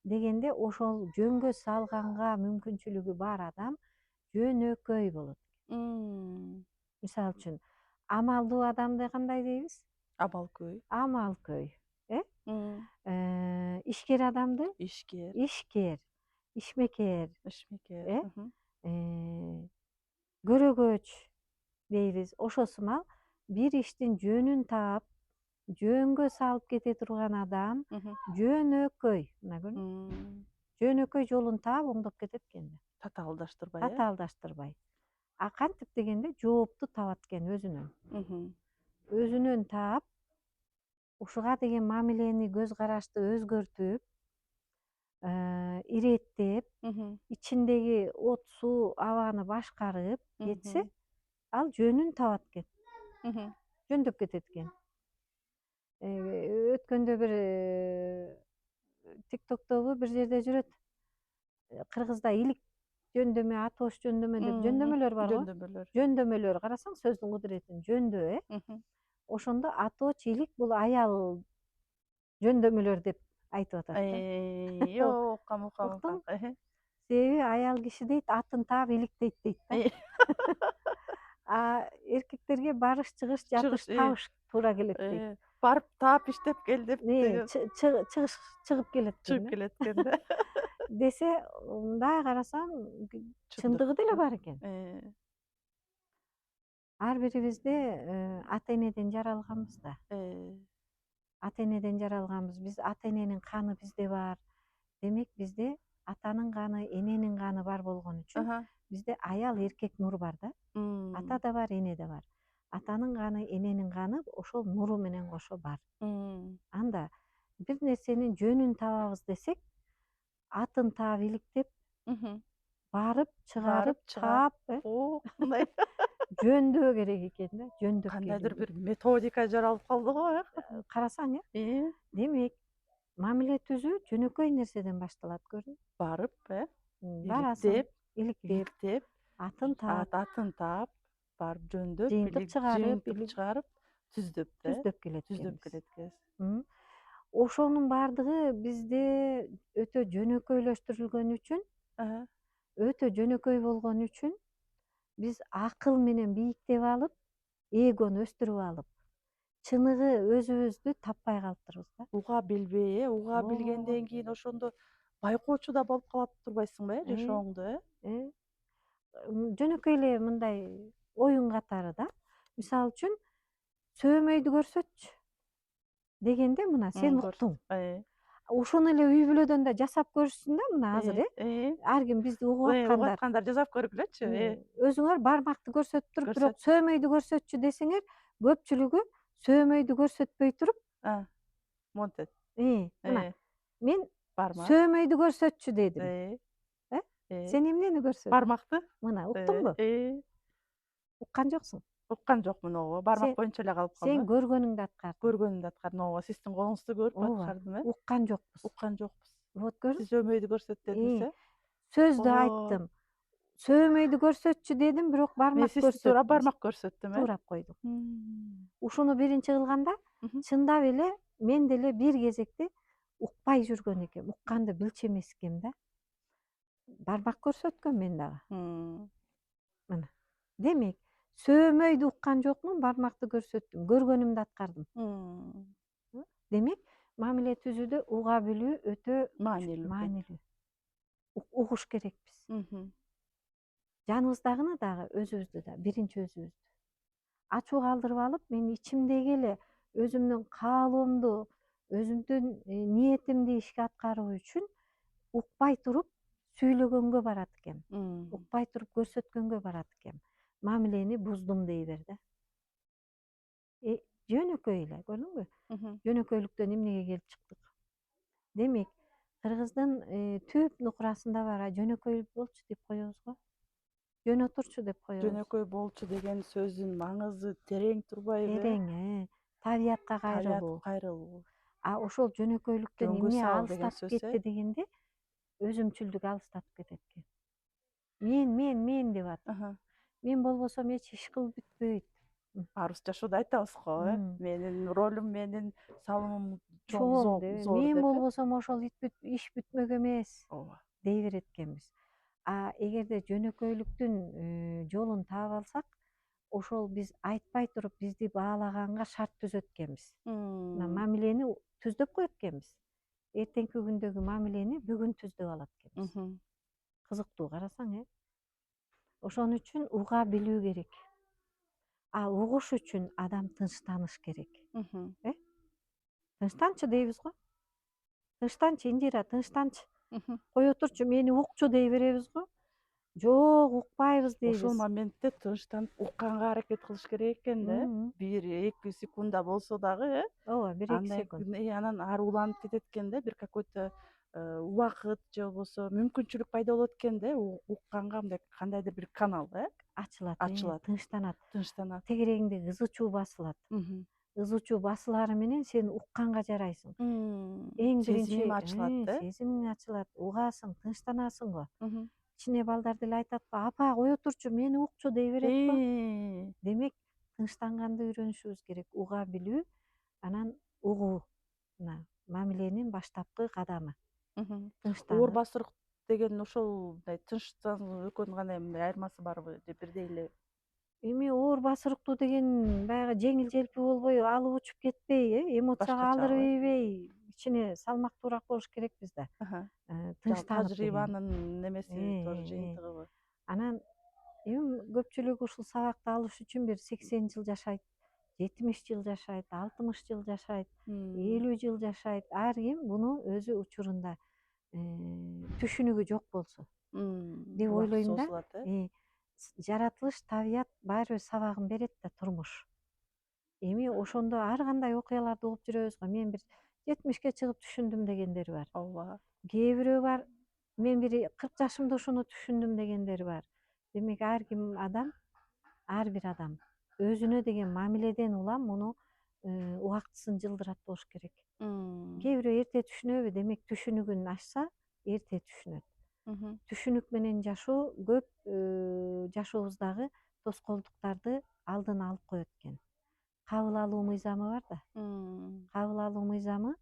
дегенде ошол жөнгө салганга мүмкүнчүлүгү бар адам жөнөкөй болот. Мисалы үчүн амалдуу адамды кандай дейбиз? Абалкөй. Амалкөй. Ишкер адамды Ишкер. ишкер, ишмекер, Ишмекер. көрөгөч дейбиз. Ошосумал бир иштин жөнүн таап, жөнгө салып кете турган адам жөнөкөй. Мына көрдүңбү? Жөнөкөй жолун таап оңдоп кетет экен да. Татаалдаштырбай, Татаалдаштырбай. А кантип дегенде жоопту табат экен өзүнөн. Өзүнөн таап, ушуга деген мамилени, көз карашты өзгөртүп, иреттеп, ичиндеги от, суу, абаны башкарып кетсе, ал жөнүн табат экен. Жөндөп кетет экен. Өткөндө бир тиктоктобу бир жерде жүрөт. Кыргызда илик жөндөмө, атош жөндөмө деп жөндөмөлөр бар го. Жөндөмөлөр карасаң сөздүн кудуретин жөндөө, ошондо аточ, илик бул аял жөндөмөлөр деп айтып атат да. Уккам. Уктуң? Себеби аял киши дейт, атын таап иликтейт дейт да. А эркектерге барыш, чыгыш, жатыш, табыш туура келет дейт. Барып таап иштеп кел деп чыгып келет экен. чыгып келет экен да. Десе, мындай карасаң чындыгы деле бар экен. Ар бирибизде ата энеден жаралганбыз да. Ата энеден жаралганбыз. Биз ата эненин каны бизде бар. Демек бизде атанын каны, эненин каны бар болгон үчүн бизде аял, эркек нур бар да. Ата да бар, эне да бар. Атанын каны, эненин каны ошол нуру менен кошо бар. Анда бир нерсенин жөнүн табабыз десек, атын таап иликтеп, барып, чыгарып, таап, мындай жөндөө керек экен да, жөндөп кандайдыр бир методика жаралып калды го, карасаң, демек, мамиле түзүү жөнөкөй нерседен башталат, көрдүңбү? Барып, барасың, иликтеп, атын таап, барып жөндөп, жыйынтып чыгарып, түздөп келет экенбиз. Ошонун баардыгы бизде өтө жөнөкөйлөштүрүлгөн үчүн, өтө жөнөкөй болгон үчүн биз акыл менен бийиктеп алып, эгону өстүрүп алып, чыныгы өзүбүздү таппай калыптырбыз да. Уга билбей, уга билгенден кийин ошондо байкоочу да болуп калат турбайсыңбы, жашооңдо, Жөнөкөй эле мындай оюн катары да. Мисалы үчүн, сөөмөйдү көрсөтчү дегенде мына сен уктуң. Ошону эле үй бүлөдөн да жасап көрүшсүн да, мына азыр, ар ким бизди угуп аткандар жасап көргүлөчү. Өзүңөр бармакты көрсөтүп туруп, бирок сөөмөйдү көрсөтчү десеңер, көпчүлүгү сөөмөйдү көрсөтпөй туруп, монтет. Мына мен сөөмөйдү көрсөтчү дедим. Сен эмнени көрсөттүң? Бармакты. Мына уктуңбу? Уккан жоксуң. Уккан жокмун, ооба. Бармак боюнча эле калып калдым. Сен көргөнүңдү аткардың. Көргөнүмдү аткардым, ооба. Сиздин колуңузду көрүп аткардым, Уккан жокпуз. Уккан жокпуз. Вот көрдүңбү? Сиз сөөмөйдү көрсөт дедиңиз, Сөздү айттым. Сөөмөйдү көрсөтчү дедим, бирок бармак көрсөттүм. Туура бармак көрсөттүм, Туурап койдум. Ушуну биринчи кылганда, чындап эле мен деле бир кезекте укпай жүргөн экенмин, укканды билчү эмес экенмин да. Бармак көрсөткөм мен дагы. Мына. Демек, сөөмөйдү уккан жокмун, бармакты көрсөттүм, көргөнүмдү аткардым. Демек, мамиле түзүүдө уга билүү өтө маанилүү. Угуш керекпиз. Жаныбыздагыны дагы, өзүбүздү да, биринчи өзүбүздү. Ачуу калтырып алып, мен ичимдеги эле өзүмдүн каалоомду, өзүмдүн ниетимди ишке аткаруу үчүн укпай туруп сүйлөгөнгө барат экем. Укпай туруп көрсөткөнгө барат экем. Мамилени буздум дей бер да. Жөнөкөй эле, көрдүңбү? Жөнөкөйлүктөн эмнеге келип чыктык? Демек, кыргыздын түп нукурасында бар, жөнөкөй болчу деп коебуз го. жөн отурчу деп коебуз. Жөнөкөй болчу деген сөздүн маңызы терең турбайбы? Терең, табиятка кайрылуу. Табиятка кайрылуу. А ошол жөнөкөйлүктөн Жөнгө эмне сал деген алыстатып сөз, кетти дегенде, өзүмчүлдүк алыстатып кетет экен. Мен деп атып. Аха. Мен болбосом эч иш кылып бүтпөйт. Баарыбыз жашоодо айтабыз го, М. менин ролум, менин салымым Чоң деп, зор мен деп, болбосом ошол иш бүтмөк эмес ооба. дей берет экенбиз. А эгерде жөнөкөйлүктүн жолун таап алсак, ошол биз айтпай туруп бизди баалаганга шарт түзөт экенбиз. Мына мамилени түздөп коет экенбиз. Эртеңки күндөгү мамилени бүгүн түздөп алат экенбиз. Кызыктуу карасаң, ошон үчүн уга билүү керек. А угуш үчүн адам тынчтаныш керек. Тынчтанчы дейбиз го. Тынчтанчы Индира, тынчтанчы. Кой отурчу, мени укчу дей беребиз го. Жок, укпайбыз дейбиз. Ошол моментте тынчтанып укканга аракет кылыш керек экен да. 1-2 секундда болсо дагы, Ооба, 1-2 секунд. анан ары уланып кетет экен да, бир какой-то убакыт же болбосо мүмкүнчүлүк пайда болот экен да, укканга мындай кандайдыр бир канал Ачылат, ачылат, тынчтанат. Тегерегиңдеги ызы чуу басылат. Ызы чуу басылары менен сен укканга жарайсың. Эң биринчи сезимим ачылат, сезимиң ачылат, угасың, тынчтанасың го. Кичине балдар деле айтат го, апа кой отурчу, мени укчу дей берет го. Демек, тынчтанганды үйрөнүшүбүз керек. Уга билүү, анан угуу. Мына мамиленин баштапкы кадамы. Оор басырык деген ошол мындай тынчтануу экөөнүн кандай мындай айырмасы барбы же бирдей эле? Эми оор басырыктуу деген баягы жеңил желпи болбой, алып учуп кетпей, эмоцияга Башкачабы, алдырып ийбей, кичине салмактуураак болуш керекпиз да. Жалпы Тынчтанып деген. тажрыйбанын немеси тоже жыйынтыгыбы? Анан эми көпчүлүгү ушул сабакты алыш үчүн бир 80 жыл жашайт, 70 жыл жашайт, 60 жыл жашайт, 50 жыл жашайт. Ар ким буну өзү учурунда түшүнүгү жок болсо деп Убакыт ойлойм да. созулат, Жаратылыш, табият баары бир сабагын берет да, турмуш. Эми ошондо ар кандай окуяларды угуп жүрөбүз го. Мен бир 70ке чыгып түшүндүм дегендери бар. ооба. Кээ бирөө бар, мен бир 40 жашымда ушуну түшүндүм дегендери бар. Демек ар ким адам, ар бир адам өзүнө деген мамиледен улам муну убактысын жылдырат болуш керек. Кээ бирөө эрте түшүнөбү, демек түшүнүгүн ачса, эрте түшүнөт. Түшүнүк менен жашоо көп жашообуздагы тоскоолдуктарды алдын алып коет экен. Кабыл алуу мыйзамы бар да. Кабыл алуу мыйзамы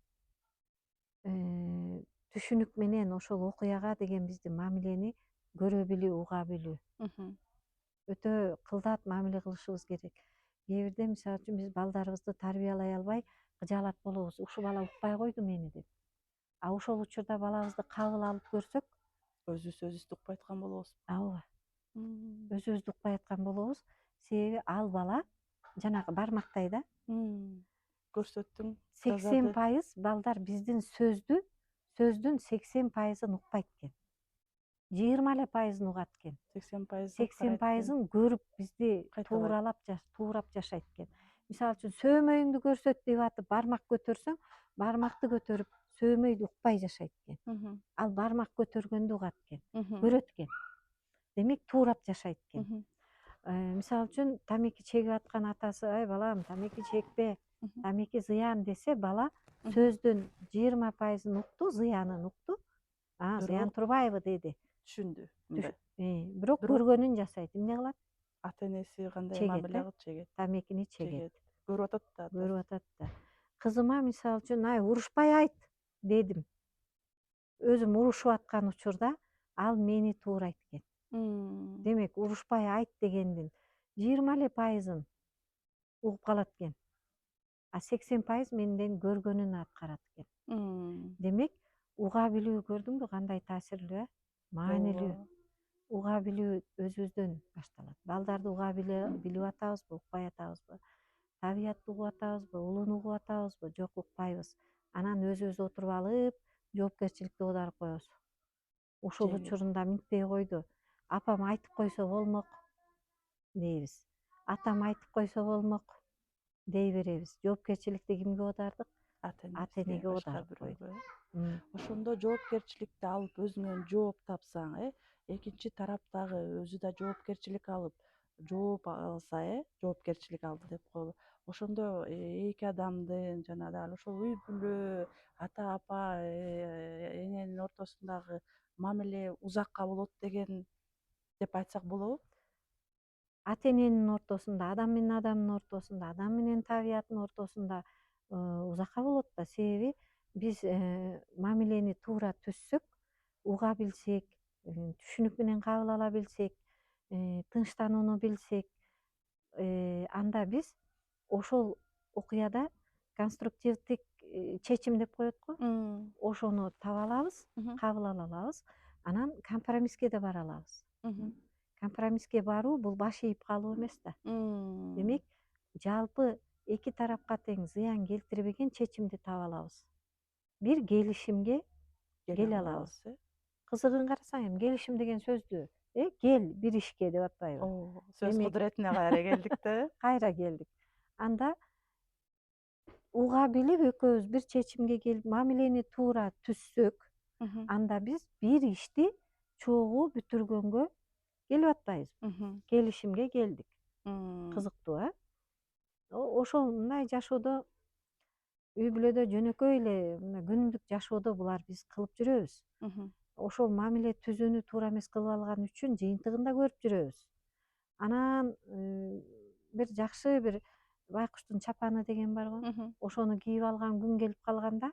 түшүнүк менен ошол окуяга деген биздин мамилени көрө билүү, уга билүү. Өтө кылдат мамиле кылышыбыз керек. Кээ бирде мисалы үчүн биз балдарыбызды тарбиялай албай кыжаалат болобуз. Ушул бала укпай койду мени деп. А ошол учурда балабызды кабыл алып көрсөк, Өзүбүздү укпай аткан болобуз. ооба. Өзүбүздү укпай аткан болобуз. Себеби ал бала жанагы бармактай да. Көрсөттүң, 80% балдар биздин сөздүн 80%ын укпайт экен. 20% угат экен. 80%ын көрүп бизди туурап жашайт экен. Мисалы үчүн сөөмөйүңдү көрсөт деп атып бармак көтөрсөң, бармакты көтөрүп сөөмөйдү укпай жашайт экен. Ал бармак көтөргөндү угат экен, көрөт экен. Демек туурап жашайт экен. Мисалы үчүн тамеки чегип аткан атасы, ай балам, тамеки чекпе, тамеки зыян десе, бала сөздүн 20%ын укту, зыянын укту. Зыян турбайбы деди. Түшүндү. Бирок көргөнүн жасайт. Эмне кылат? Ата энеси кандай мамиле кылып чегет. Тамекини чегет. Көрүп атат да. Көрүп атат да. Кызыма мисалы үчүн, ай урушпай айт дедим. Өзүм урушуп аткан учурда ал мени туурайт экен. Демек, урушпай айт дегендин 20% угуп калат экен. А 80% менден көргөнүн аткарат экен. Демек, уга билүү көрдүңбү кандай таасирлүү, маанилүү. Уга билүү өзүбүздөн башталат. Балдарды уга билип атабызбы, укпай атабызбы? Табиятты угуп атабызбы, улууну угуп атабызбы? Жок, укпайбыз. Анан өзүбүз отуруп алып, жоопкерчиликти оодарып коебуз. Ушул учурунда минтпей койду. Апам айтып койсо болмок дейбиз. Атам айтып койсо болмок дей беребиз. Жоопкерчиликти кимге оодардык? Ата энеге оодарып койдук. Ошондо жоопкерчиликти алып өзүңөн жооп тапсаң, экинчи тарап дагы өзү да жоопкерчилик алып жооп алса, жоопкерчилик алды деп коелу. Ошондо эки адамдын жана дал ошол үй бүлө, ата апа, эненин ортосундагы мамиле узакка болот деп айтсак болобу? Ата эненин ортосунда, адам менен адамдын ортосунда, адам менен табияттын ортосунда узакка болот да. Себеби биз мамилени туура түзсөк, уга билсек, түшүнүк менен кабыл ала билсек, тынчтанууну билсек, анда биз ошол окуяда конструктивдик чечим деп коет го. Ошону таба алабыз, Мгм. кабыл ала алабыз. Анан компромисске да бара алабыз. Мгм. Компромисске баруу бул баш ийип калуу эмес да. Демек, жалпы эки тарапка тең зыян келтирбеген чечимди таба алабыз. Бир келишимге Келе келе алабыз, алабыз. Кызыгын карасаң эми келишим деген сөздү кел бир ишке деп атпайбы. Сөз Демек кудуретине кайра келдик да. кайра келдик. Анда уга билип экөөбүз бир чечимге келип мамилени туура түзсөк, Мгм. анда биз бир ишти чогуу бүтүргөнгө келип атпайбызбы? Мгм. Келишимге келдик. Мм. Кызыктуу, ошондой жашоодо үй бүлөдө жөнөкөй эле мына күнүмдүк жашоодо булар биз кылып жүрөбүз. Мгм. Ошол мамиле түзүүнү туура эмес кылып алган үчүн жыйынтыгын да көрүп жүрөбүз. Анан бир жакшы бир байкуштун чапаны деген бар го. Мгм. Ошону кийип алган күн келип калганда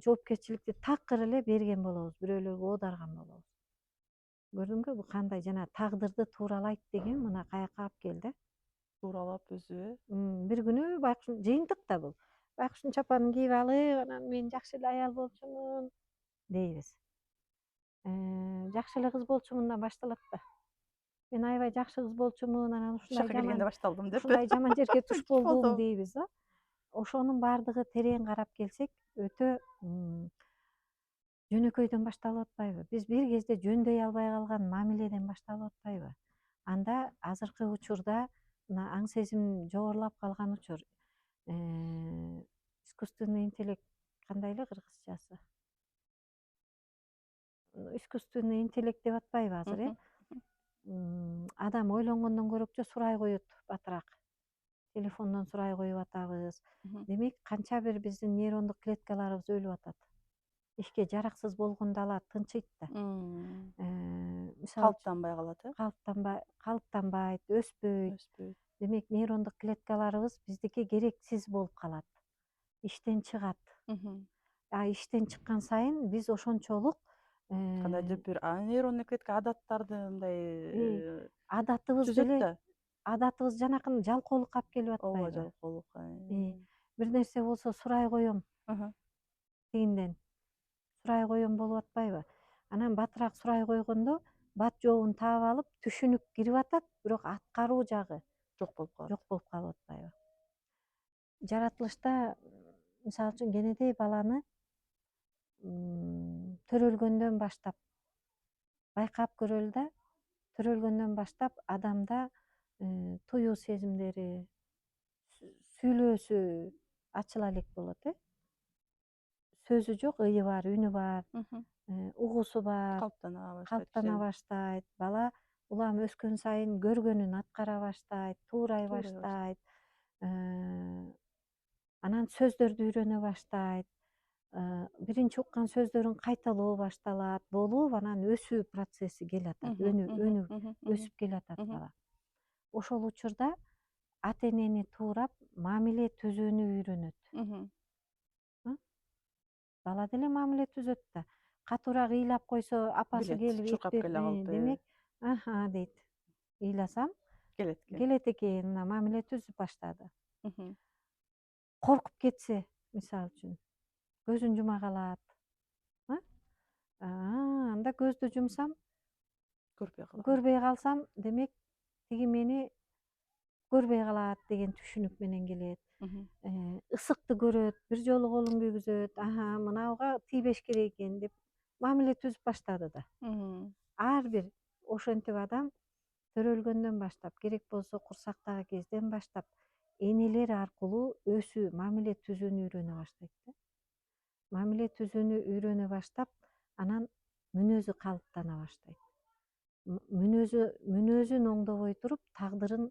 жоопкерчиликти такыр эле берген болобуз, бирөөлөргө оодарган болобуз. Көрдүңбү бул кандай жана тагдырды тууралайт деген мына каяка алып келди. Тууралап өзү. Бир күнү байкуштун жыйынтык да бул. Байкуштун чапанын кийип алып, анан мен жакшы эле аял болчумун дейбиз. Жакшы эле кыз болчумундан башталат да. Мен аябай жакшы кыз болчумун, анан Жака келгенде башталдым деп. ушундай жаман жерге туш болдум Болдум. дейбиз да. Ошонун баардыгы терең карап келсек, өтө жөнөкөйдөн башталып атпайбы? Биз бир кезде жөндөй албай калган мамиледен башталып атпайбы? Анда азыркы учурда мына аң сезим жогорулап калган учур. Искусственный интеллект кандай эле кыргызчасы? Искусственный интеллект деп атпайбы азыр, Мгм. Адам ойлонгондон көрөкчө сурай коет батыраак. Телефондон сурай коюп атабыз. Мгм. Демек, канча бир биздин нейрондук клеткаларыбыз өлүп атат. Ишке жараксыз болгондо алар тынчыйт да. Мисалы үчүн Калыптанбай калат, калыптанбайт, өспөйт. өспөйт. Демек, нейрондук клеткаларыбыз биздики керексиз болуп калат. Иштен чыгат. Мгм. Иштен чыккан сайын биз ошончолук Кандайдыр бир нейронный клетка адаттарды мындай адатыбыз түзөт деле да. адатыбыз жанакын жалкоолукка алып келип Ооба, атпайбы? жалкоолук. Бир нерсе болсо сурай коем Мгм. тигинден. Сурай коем болуп атпайбы? Анан батыраак сурай койгондо бат жообун таап алып, түшүнүк кирип атат, бирок аткаруу жагы Жок болуп калат. жок болуп калып атпайбы? Жаратылышта мисалы үчүн кенедей баланы төрөлгөндөн баштап байкап көрөлү да, төрөлгөндөн баштап адамда туюу сезимдери, сүйлөөсү ачыла элек болот, сөзү жок, ыйы бар, үнү бар, Мгм. угуусу бар, Калыптана баштайт. калыптана баштайт. Бала улам өскөн сайын көргөнүн аткара баштайт, туурай баштайт. Анан сөздөрдү үйрөнө баштайт. Биринчи уккан сөздөрүн кайталоо башталат. Болуп анан өсүү процесси келатат. Өнүгүп өсүп келатат бала. Ошол учурда ата энени туурап мамиле түзүүнү үйрөнөт. Бала деле мамиле түзөт да. Катуураак ыйлап койсо, апасы Билет, келип чуркап эптеп, келе калып, демек, дейт. Ыйласам келет экен. келет экен, мына мамиле түзүп баштады. Мгм. Коркуп кетсе, мисалы үчүн, көзүн жума калат. Анда көздү жумсам, көрбөй калсам, демек, тиги мени көрбөй калат деген түшүнүк менен келет. Мгм. Ысыкты көрөт, бир жолу колун күйгүзөт, мынауга тийбеш керек экен деп мамиле түзүп баштады да. Мгм. Ар бир ошентип адам төрөлгөндөн баштап, керек болсо курсактагы кезден баштап энелер аркылуу өсүү, мамиле түзүүнү үйрөнө баштайт да. Мамиле түзүүнү үйрөнө баштап, анан мүнөзү калыптана баштайт. мүнөзүн оңдобой туруп тагдырын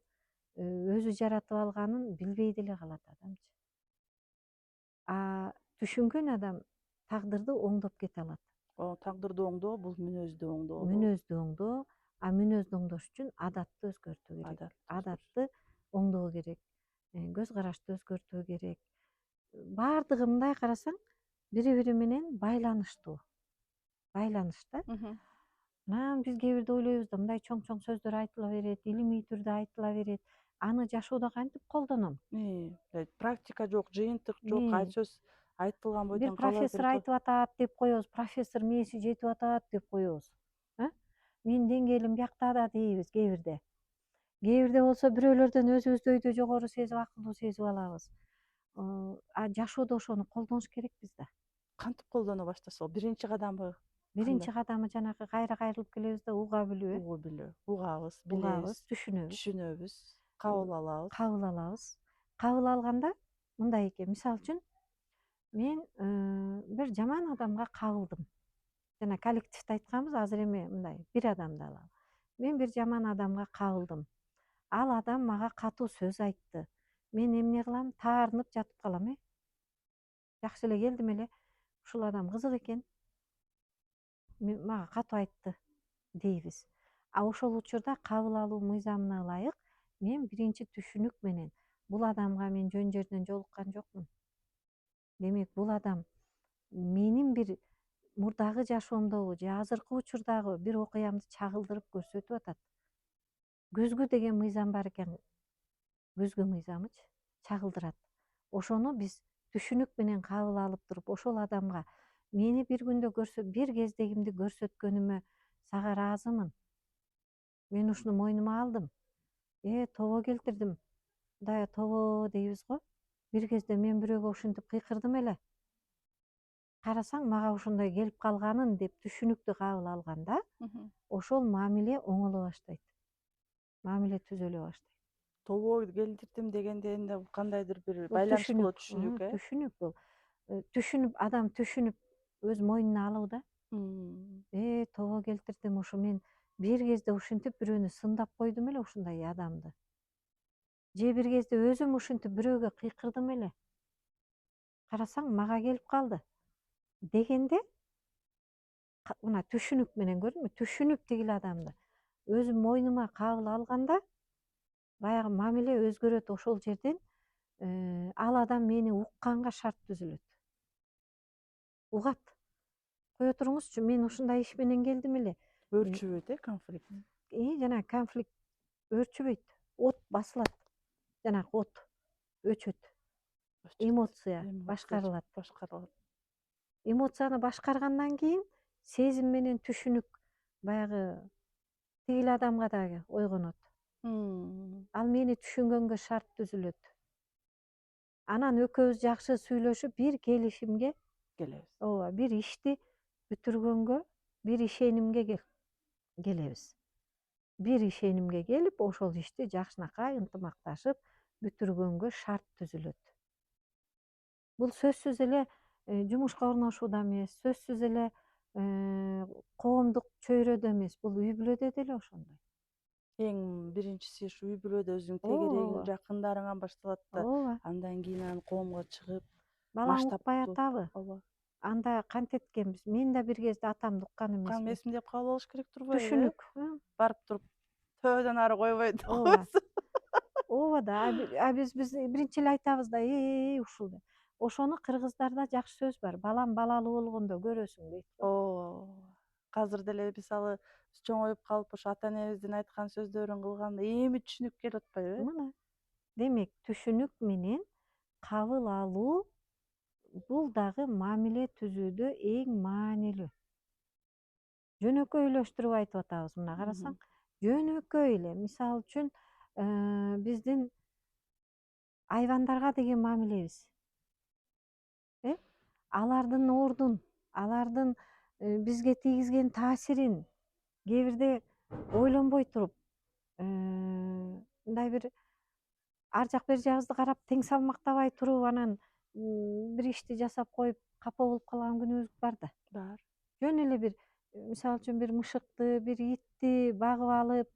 өзү жаратып алганын билбей деле калат адамчы. А түшүнгөн адам тагдырды оңдоп кете алат. Тагдырды оңдоо бул мүнөздү оңдообу? Мүнөздү оңдоо, а мүнөздү оңдош үчүн адатты өзгөртүү керек. Адатты Адатты оңдоо керек. Көз карашты өзгөртүү керек. Баардыгы мындай карасаң бири бири менен байланыштуу. Байланыш да. Анан биз кээ бирде ойлойбуз да мындай чоң чоң сөздөр айтыла берет, илимий түрдө айтыла берет. Аны жашоодо кантип колдоном? Практика жок, жыйынтык жок, сөз айтылган Бир бойдон кала профессор берет. айтып атат деп коебуз, профессор мээси жетип атат деп коебуз. Менин деңгээлим биякта да дейбиз кээ бирде. Кээ бирде болсо бирөөлөрдөн өзүбүздү өйдө жогору сезип, акылдуу сезип алабыз. А жашоодо ошону колдонуш керекпиз да. Кантип колдоно баштаса болот? Биринчи кадамы Биринчи кадамы жанагы кайра кайрылып келебиз да уга билүү. угуу билүү. Угабыз, Угабыз, билебиз, түшүнөбүз, кабыл алабыз. кабыл алабыз. Кабыл алганда мындай экен, мисалы үчүн мен бир жаман адамга кабылдым. Жана коллективди айтканбыз, азыр эми мындай бир адамды алалы. Мен бир жаман адамга кабылдым. Ал адам мага катуу сөз айтты. Мен эмне кылам? Таарынып жатып калам, жакшы эле келдим эле. Ушул адам кызык экен. Мага катуу айтты дейбиз. А ошол учурда кабыл алуу мыйзамына ылайык мен биринчи түшүнүк менен бул адамга мен жөн жерден жолуккан жокмун. Демек бул адам менин бир мурдагы жашоомдогу же азыркы учурдагы бир окуямды чагылдырып көрсөтүп атат. Көзгө деген мыйзам бар экен. Көзгө мыйзамычы чагылдырат. Ошону биз түшүнүк менен кабыл алып туруп, ошол адамга мени бир күндө бир кездегимди көрсөткөнүмө сага ыраазымын. Мен ушуну мойнума алдым. Тобо келтирдим. Мындай тобо дейбиз го. Бир кезде мен бирөөгө ушинтип кыйкырдым эле. Карасаң мага ошондой келип калганын деп түшүнүктү кабыл алганда, ошол мамиле оңоло баштайт. Мамиле түзөлө баштайт. Тобо келтирдим дегенде эмне кандайдыр бир Бул байланыш болот, түшүнүк, түшүнүк бул. Түшүнүп, адам түшүнүп өз мойнуна алуу да. Тобо келтирдим, ошо мен бир кезде ушинтип бирөөнү сындап койдум эле ушундай адамды. Же бир кезде өзүм ушинтип бирөөгө кыйкырдым эле. Карасаң мага келип калды. Дегенде мына түшүнүк менен көрдүңбү? Түшүнүп тигил адамды өзүм мойнума кабыл алганда баягы мамиле өзгөрөт. Ошол жерден ал адам мени укканга шарт түзүлөт. Угат. Кое туруңузчу, мен ушундай иш менен келдим эле. Өрчүбөйт, конфликт. Жана конфликт өрчүбөйт. От басылат. Жанагы от өчөт. Эмоция башкарылат. Эмоцияны башкаргандан кийин сезим менен түшүнүк баягы тигил адамга дагы ойгонот. Ал мени түшүнгөнгө шарт түзүлөт. Анан экөөбүз жакшы сүйлөшүп бир келишимге келебиз. ооба, бир ишти бүтүргөнгө, бир ишенимге келебиз. Бир ишенимге келип, ошол ишти жакшынакай ынтымакташып бүтүргөнгө шарт түзүлөт. Бул сөзсүз эле жумушка орношууда эмес, сөзсүз эле коомдук чөйрөдө эмес, бул үй бүлөдө деле ошондой. Эң биринчиси ушу үй бүлөдө өзүңдүн тегерегиң, жакындарыңан башталат да, Ооба. андан кийин анан коомго чыгып, Балаң укпай атабы? ооба. Анда кантет экенбиз? Мен да бир кезде атамды уккан эмесмин. Эсимде калып алыш керек турбайбы? Түшүнүк. Барып туруп төбөдөн ары койбойт. Ооба. Ооба да. А биз биринчи эле айтабыз да, ушул деп. Ошону кыргыздарда жакшы сөз бар. Балам балалуу болгондо көрөсүң дейт го. Азыр деле мисалы чоңоюп калып ошо ата энебиздин айткан сөздөрүн кылганда эми түшүнүп келип атпайбы? Мына. Демек, түшүнүк менен кабыл алуу бул дагы мамиле түзүүдө эң маанилүү. Жөнөкөйлөштүрүп айтып атабыз. Мына карасаң, жөнөкөй эле. Мисалы үчүн, биздин айвандарга деген мамилебиз. Алардын ордун, алардын бизге тийгизген таасирин кээ бирде ойлонбой туруп, мындай бир ар жак бер жагыбызды карап тең салмактабай туруп анан бир ишти жасап коюп капа болуп калган күнүбүз бар да. Бар. Жөн эле бир мисалы үчүн бир мышыкты, бир итти багып алып,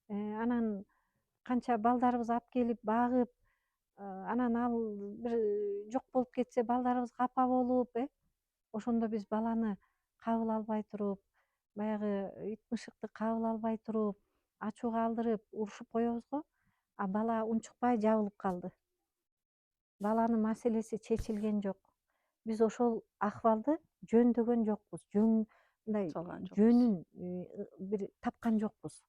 анан канча балдарыбыз алып келип багып, анан ал бир жок болуп кетсе балдарыбыз капа болуп, ошондо биз баланы кабыл албай туруп, баягы ит мышыкты кабыл албай туруп, ачууга алдырып урушуп коебуз го, а бала унчукпай жабылып калды. Баланын маселеси чечилген жок. Биз ошол акыбалды жөндөгөн жокпуз. Мындай салган жокпуз. жөнүн бир тапкан жокпуз.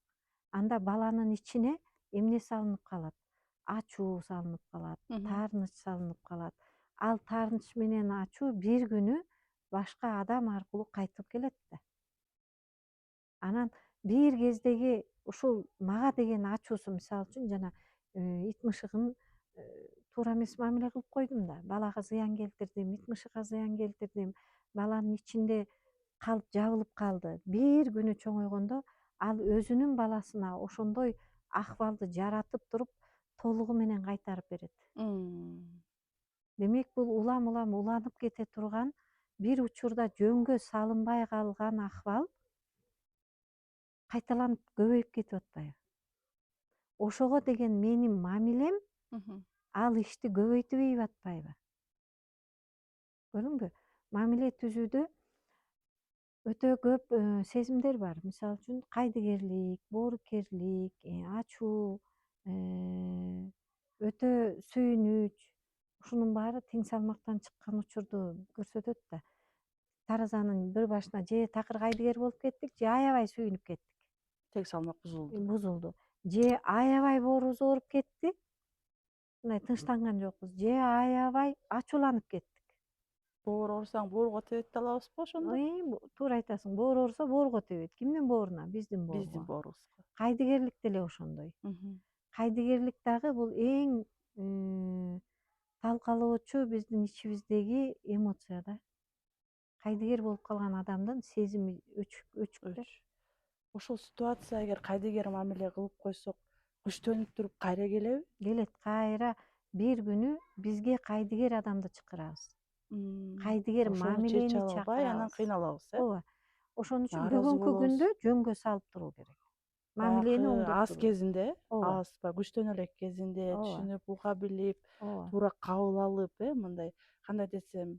Анда баланын ичине эмне салынып калат? Ачуу салынып калат, Мгм. таарыныч салынып калат. Ал таарыныч менен ачуу бир күнү башка адам аркылуу кайтып келет да. Анан бир кездеги ушул мага деген ачуусу, мисалы үчүн жана ит мышыгын туура эмес мамиле кылып койдум да. Балага зыян келтирдим, ит мышыкка зыян келтирдим. Баланын ичинде калып жабылып калды. Бир күнү чоңойгондо ал өзүнүн баласына ошондой акыбалды жаратып туруп, толугу менен кайтарып берет. Демек бул улам улам уланып кете турган, бир учурда жөнгө салынбай калган акыбал кайталанып көбөйүп кетип атпайбы? Ошого деген менин мамилем Мгм. ал ишти көбөйтүп атпайбы? Көрдүңбү? Мамиле түзүүдө өтө көп сезимдер бар. Мисалы үчүн кайдыгерлик, боорукерлик, ачуу, өтө сүйүнүч, ушунун баары тең салмактан чыккан учурду көрсөтөт да. Таразанын бир башына же такыр кайдыгер болуп кеттик, же аябай сүйүнүп кеттик. Тең салмак бузулду. Бузулду. Же аябай боорубуз ооруп кетти, мындай тынчтанган жокпуз, же аябай ачууланып кеттик. Боор оорусаң боорго тебет да алабызбы ошондо? Туура айтасың. Боор ооруса боорго тебет. Кимдин бооруна? Биздин Биздин боорго. боорубузга. Кайдыгерлик деле ошондой. Мгм. Кайдыгерлик дагы бул эң талкалоочу биздин ичибиздеги эмоция да. Кайдыгер болуп калган адамдын сезими өчүк да. Ошол ситуация эгер кайдыгер мамиле кылып койсок, күчтөнүп туруп кайра келеби? Келет кайра бир күнү бизге кайдыгер адамды чакырабыз. Кайдыгер Ошону чече мамилени албай, анан чакырабыз. кыйналабыз, Ооба. Ошон үчүн Нааразы бүгүнкү болобуз. күндө жөнгө салып туруу керек. Баягы Мамилени аз оңдоп туруу. кезинде, Ооба. аз баягы күчтөнө элек кезинде Ооба. түшүнүп, уга билип, Ооба. туура кабыл алып, мындай кандай десем,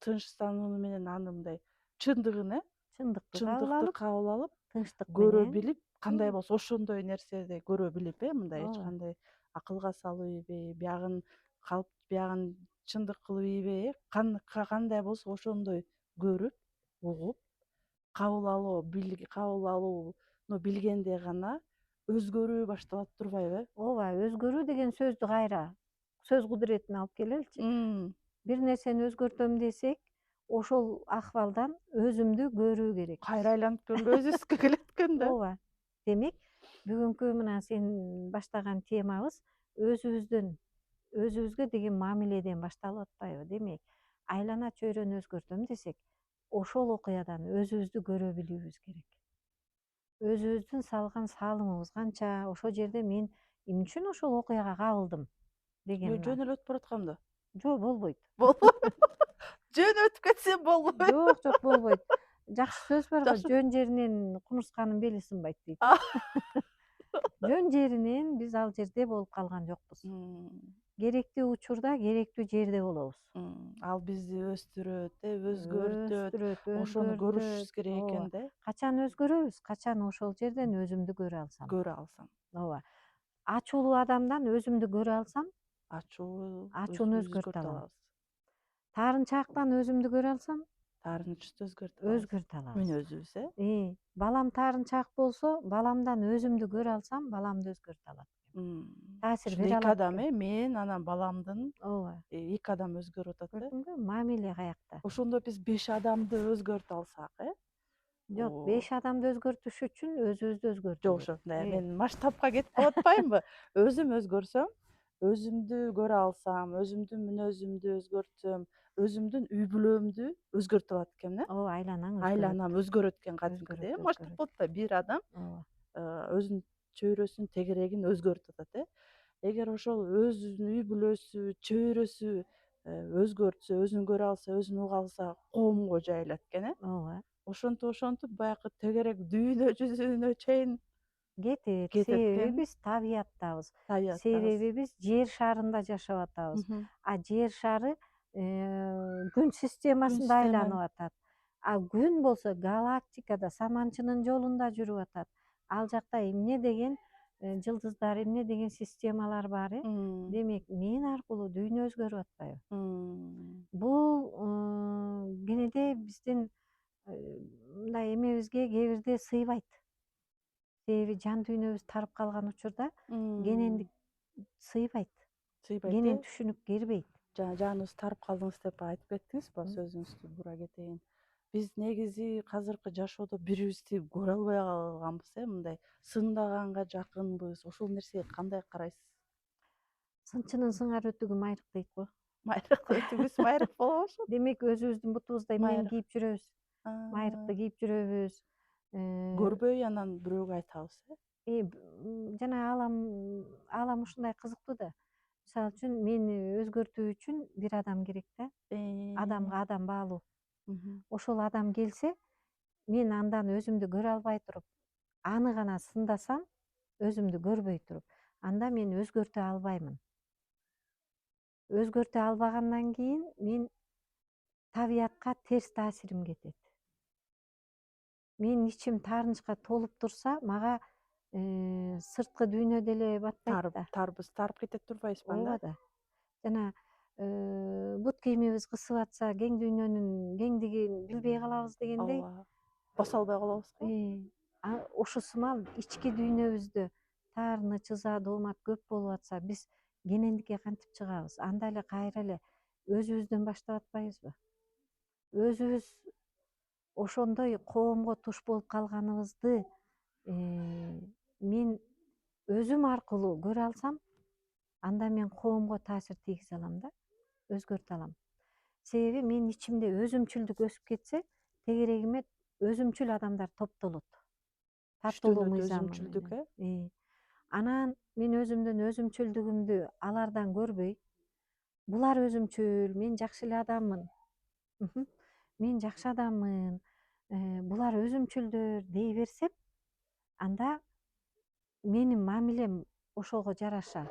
тынчсануу менен анын мындай чындыгын, Чындыкты кабыл чындыкты алып, кабыл алып, тынчтык көрө менен. билип, кандай болсо ошондой нерседи көрө билип, мындай эч Ооба. кандай акылга салып ийбей, биягын калп биягын чындык кылып ийбей, кандай болсо ошондой көрүп, угуп, кабыл алууну билгенде гана өзгөрүү башталат турбайбы? Ооба, өзгөрүү деген сөздү кайра сөз кудуретине алып келеличи. Бир нерсени өзгөртөм десек, ошол акыбалдан өзүмдү көрүү керек. Кайра айланып келип өзүбүзгө келет экен да. Ооба. Демек, бүгүнкү мына сен баштаган темабыз өзүбүзгө деген мамиледен башталып атпайбы? Демек, айлана чөйрөнү өзгөртөм десек, ошол окуядан өзүбүздү көрө билүүбүз керек. Өзүбүздүн салган салымыбыз канча, ошол жерде мен эмне үчүн ошол окуяга кабылдым деген Жөн эле өтүп бараткам да. жок, болбойт. Жөн өтүп кетсем болбойт. Жок, болбойт. Жакшы сөз бар го, Жакшы. жөн жеринен кумурсканын бели сынбайт дейт. Жөн жеринен биз ал жерде болуп калган жокпуз. Керектүү учурда керектүү жерде болобуз. Ал бизди өстүрөт, өзгөртөт. Өстүрөт, Ошону көрүшүбүз керек ооба. экен да. Качан өзгөрөбүз? Качан ошол жерден өзүмдү көрө алсам. Көрө алсам. Ооба. Ачуулуу адамдан өзүмдү көрө алсам, Ачууну ачууну өзгөртө өзгөртө алам. алабыз. Таарынчаактан өзүмдү көрө алсам, Таарынычты өзгөртө алабыз. өзгөртө алабыз. Мүнөзүбүз, Балам таарынчаак болсо, баламдан өзүмдү көрө алсам, баламды өзгөртө алат. Таасир Ушунда бере эки алат адам, экен. мен анан баламдын Ооба. эки адам өзгөрүп атат. Көрдүңбү? Мамиле каякта. Ошондо биз 5 адамды өзгөртө алсак, Жок, 5 адамды өзгөртүш үчүн өзүбүздү өзгөртүү жок, керек. ошондой мен масштабка кетип калып атпаймынбы? Өзүм өзгөрсөм, өзүмдү көрө алсам, өзүмдүн мүнөзүмдү өзгөртсөм, өзүмдүн үй бүлөмдү өзгөртүп алат экенмин, Ооба, айланаң өзгөрөт. айланам өзгөрөт экен кадимкидей, масштаб болуп атпайбы? Бир адам өзүнүн чөйрөсүн, тегерегин өзгөртүп атат. Эгер ошол өзүнүн үй бүлөсү, чөйрөсү өзгөртсө, өзүн көрө алса, өзүн уга алса, коомго жайылат экен, Ооба. ошентип баягы тегерек дүйнө жүзүнө чейин кетет. Себеби кетет биз табияттабыз. табияттабыз. Себеби биз жер шарында жашап атабыз. Мгм. А жер шары күн Күн системасында система. айланып атат. А күн болсо галактикада, саманчынын жолунда жүрүп атат. Ал жакта эмне деген жылдыздар, эмне деген системалар бар Демек, мен аркылуу дүйнө өзгөрүп атпайбы? Бул кенеде биздин мындай эмебизге кээ бирде сыйбайт. Себеби жан дүйнөбүз тарып калган учурда кенендик сыйбайт. Сыйбайт Кенен түшүнүп кирбейт. Жаныбыз тарып калдыңыз деп айтып кеттиңизби сөзүңүздү бура кетейин. Биз негизи азыркы жашоодо бирибизди көрө албай калганбыз мындай сындаганга жакынбыз. Ошол нерсеге кандай карайсыз? Сынчынын сыңар өтүгү майрык дейт го. Майрык өтүгүбүз майрык боло болушат. Демек өзүбүздүн бутубузда эмнени Майрык. кийип жүрөбүз? Майрыкты кийип жүрөбүз. Көрбөй анан бирөөгө айтабыз Жана аалам ушундай кызыктуу да. Мисалы үчүн мени өзгөртүү үчүн бир адам керек да. Адамга адам баалуу. Ошол адам келсе, мен андан өзүмдү көрө албай туруп, аны гана сындасам, өзүмдү көрбөй туруп, анда мен өзгөртө албаймын. Өзгөртө албагандан кийин мен табиятка терс таасирим кетет. Менин ичим таарынычка толуп турса, мага сырткы дүйнө деле батпайт да. тарып кетет турбайбызбы анда? Ооба да. Жана бут кийимибиз кысып атса, кең дүйнөнүн кеңдигин билбей калабыз дегендей. Ооба. Баса албай калабыз го. Ошо сымал ички дүйнөбүздө таарыныч, ыза, доомат көп болуп атса, биз кенендикке кантип чыгабыз? Анда эле кайра эле өзүбүздөн баштап атпайбызбы? Өзүбүз ошондой коомго туш болуп калганыбызды мен өзүм аркылуу көрө алсам, анда мен коомго таасир тийгизе алам да, өзгөртө алам. Себеби менин ичимде өзүмчүлдүк өсүп кетсе, тегерегиме өзүмчүл адамдар топтолот. Тартылуу мыйзамы менен. Анан мен өзүмдүн өзүмчүлдүгүмдү алардан көрбөй, булар өзүмчүл, мен жакшы эле адаммын. Мен жакшы адаммын, булар өзүмчүлдөр дей берсем, анда менин мамилем ошого жараша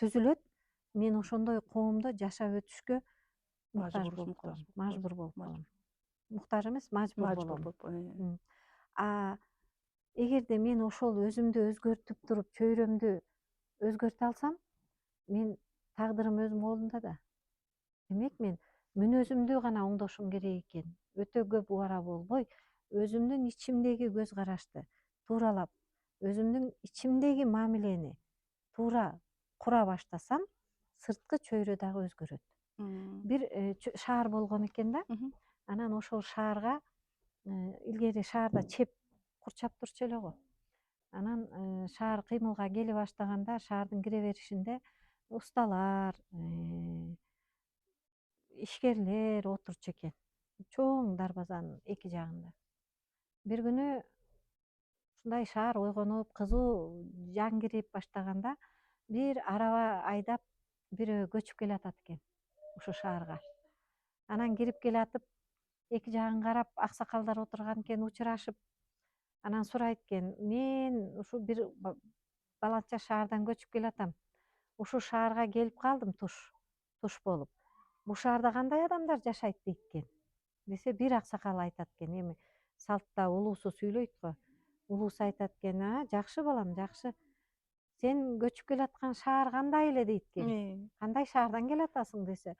түзүлөт. Мен ошондой коомдо жашап өтүшкө мажбур болуп калам. Муктаж эмес, мажбур болом. А эгерде мен ошол өзүмдү өзгөртүп туруп, чөйрөмдү өзгөртө алсам, мен тагдырым өзүмдүн колумда да. Демек, мен мүнөзүмдү гана оңдошум керек экен. Өтө көп убара болбой, өзүмдүн ичимдеги көз карашты тууралап, өзүмдүн ичимдеги мамилени туура кура баштасам, сырткы чөйрө дагы өзгөрөт. Бир шаар болгон экен да. Анан ошол шаарга илгери шаарда чеп курчап турчу эле го. Анан шаар кыймылга келе баштаганда, шаардын кире беришинде усталар, ишкерлер отурчу экен. Чоң дарбазанын эки жагында. Бир күнү ушундай шаар ойгонуп, кызуу жан кирип баштаганда, бир араба айдап бирөө көчүп келатат экен ушу шаарга. Анан кирип келатып, эки жагын карап, аксакалдар отурган экен, учурашып, анан сурайт экен, мен ушу бир баланча шаардан көчүп келатам. Ушул шаарга келип калдым туш болуп. Бул шаарда кандай адамдар жашайт дейт экен. Десе, бир аксакал айтат экен, эми салтта улуусу сүйлөйт го. Улуусу айтат экен, жакшы балам, жакшы. Сен көчүп келаткан шаар кандай эле дейт экен. Кандай шаардан келатасың десе,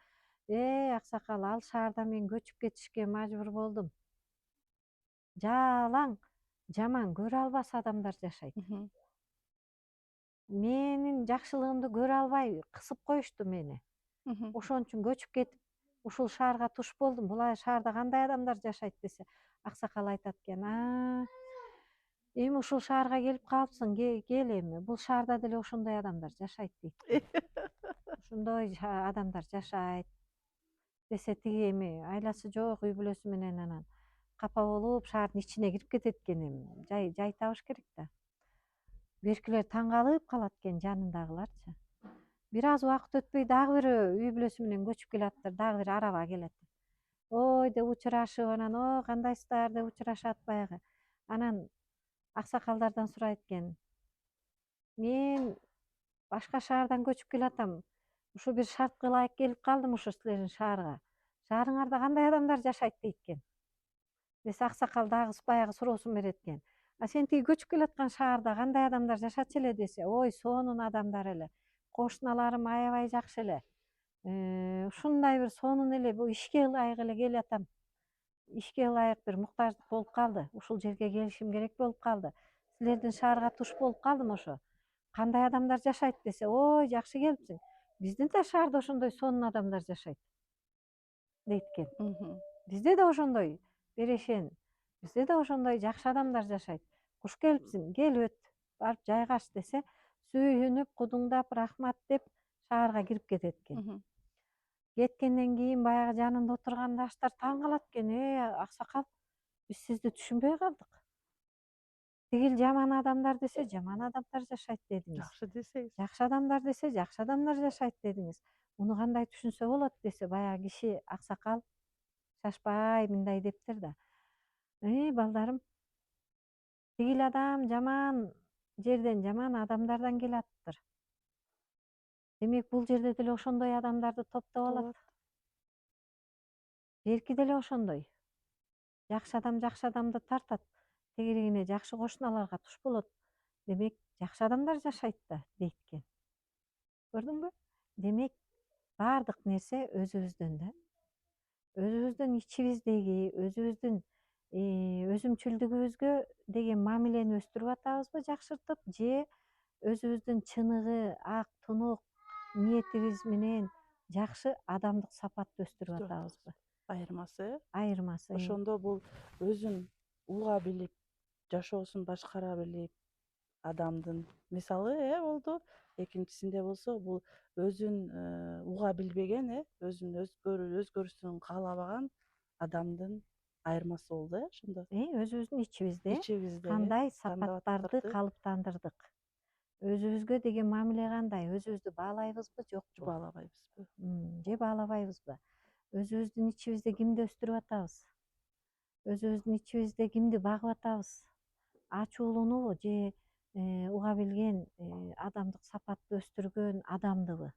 аксакал, ал шаарда мен көчүп кетишке мажбур болдум. Жалаң, жаман, көрө албас адамдар жашайт. Менин жакшылыгымды көрө албай кысып коюшту мени. Ошон үчүн көчүп кетип, ушул шаарга туш болдум. Бул шаарда кандай адамдар жашайт десе, аксакал айтат экен, эми ушул шаарга келип калыпсың, кел эми. Бул шаарда деле ошондой адамдар жашайт дейт. Ошондой адамдар жашайт. Десе, тиги эми айласы жок үй бүлөсү менен анан капа болуп, шаардын ичине кирип кетет экен эми. Жай табыш керек да. Беркилер таң калып калат экен, жанындагыларчы. Бир аз убакыт өтпөй дагы бирөө үй бүлөсү менен көчүп келатыптыр, дагы бир араба келет. ой деп учурашып анан о кандайсыздар деп учурашат баягы. Анан аксакалдардан сурайт экен. Мен башка шаардан көчүп келатам. Ушу бир шартка ылайык келип калдым ушу силердин шаарга. Шаарыңарда кандай адамдар жашайт дейт экен. Десе аксакал дагы баягы суроосун берет экен. А сен тиги көчүп келаткан шаарда кандай адамдар жашачу эле десе, ой сонун адамдар эле. Кошуналарым аябай жакшы эле. Ушундай бир сонун эле бул ишке ылайык эле келатам. Ишке ылайык бир муктаждык болуп калды. Ушул жерге келишим керек болуп калды. Силердин шаарга туш болуп калдым ошо. Кандай адамдар жашайт десе, ой жакшы келипсиң. Биздин да шаарда ошондой сонун адамдар жашайт дейт экен. Мгм. Бизде да ошондой берешен, бизде да ошондой жакшы адамдар жашайт. Куш келипсиң, кел өт, барып жайгаш десе, сүйүнүп, кудуңдап, рахмат деп шаарга кирип кетет экен. Мгм. Кеткенден кийин баягы жанында отургандаштар таң калат экен, аксакал, биз сизди түшүнбөй калдык. Тигил жаман адамдар десе, жаман адамдар жашайт дедиңиз. Жакшы десеңиз. Жакшы адамдар десе, жакшы адамдар жашайт дедиңиз. Муну кандай түшүнсө болот десе, баягы киши аксакал шашпай мындай дептир да. Балдарым, тигил адам жаман жерден, жаман адамдардан келатыптыр. Демек бул жерде деле ошондой адамдарды топтоп алат. Болот. Берки деле ошондой. Жакшы адамды тартат. Тегерегине жакшы кошуналарга туш болот. Демек жакшы адамдар жашайт да дейт экен. Көрдүңбү? Демек баардык нерсе өзүбүздөн да. Өзүбүздүн ичибиздеги, өзүбүздүн өзүмчүлдүгүбүзгө деген мамилени өстүрүп атабызбы жакшыртып, же өзүбүздүн чыныгы, ак, тунук ниетибиз менен жакшы адамдык сапатты өстүрүп атабызбы? Айырмасы. Айырмасы. Ошондо бул өзүн уга билип, жашоосун башкара билип адамдын мисалы болду. Экинчисинде болсо бул өзүн уга билбеген, өзүн өзгөрүшүн каалабаган адамдын айырмасы болду, ошондо. Өзүбүздүн ичибизде Ичибизде кандай кандап сапаттарды калыптандырдык? Өзүбүзгө деген мамиле кандай? Өзүбүздү баалайбызбы, жокпу? баалабайбызбы? Же баалабайбызбы? Өзүбүздүн ичибизде кимди өстүрүп атабыз? Өзүбүздүн ичибизде кимди багып атабыз? Ачуулуунубу же уга билген, адамдык сапатты өстүргөн адамдыбы?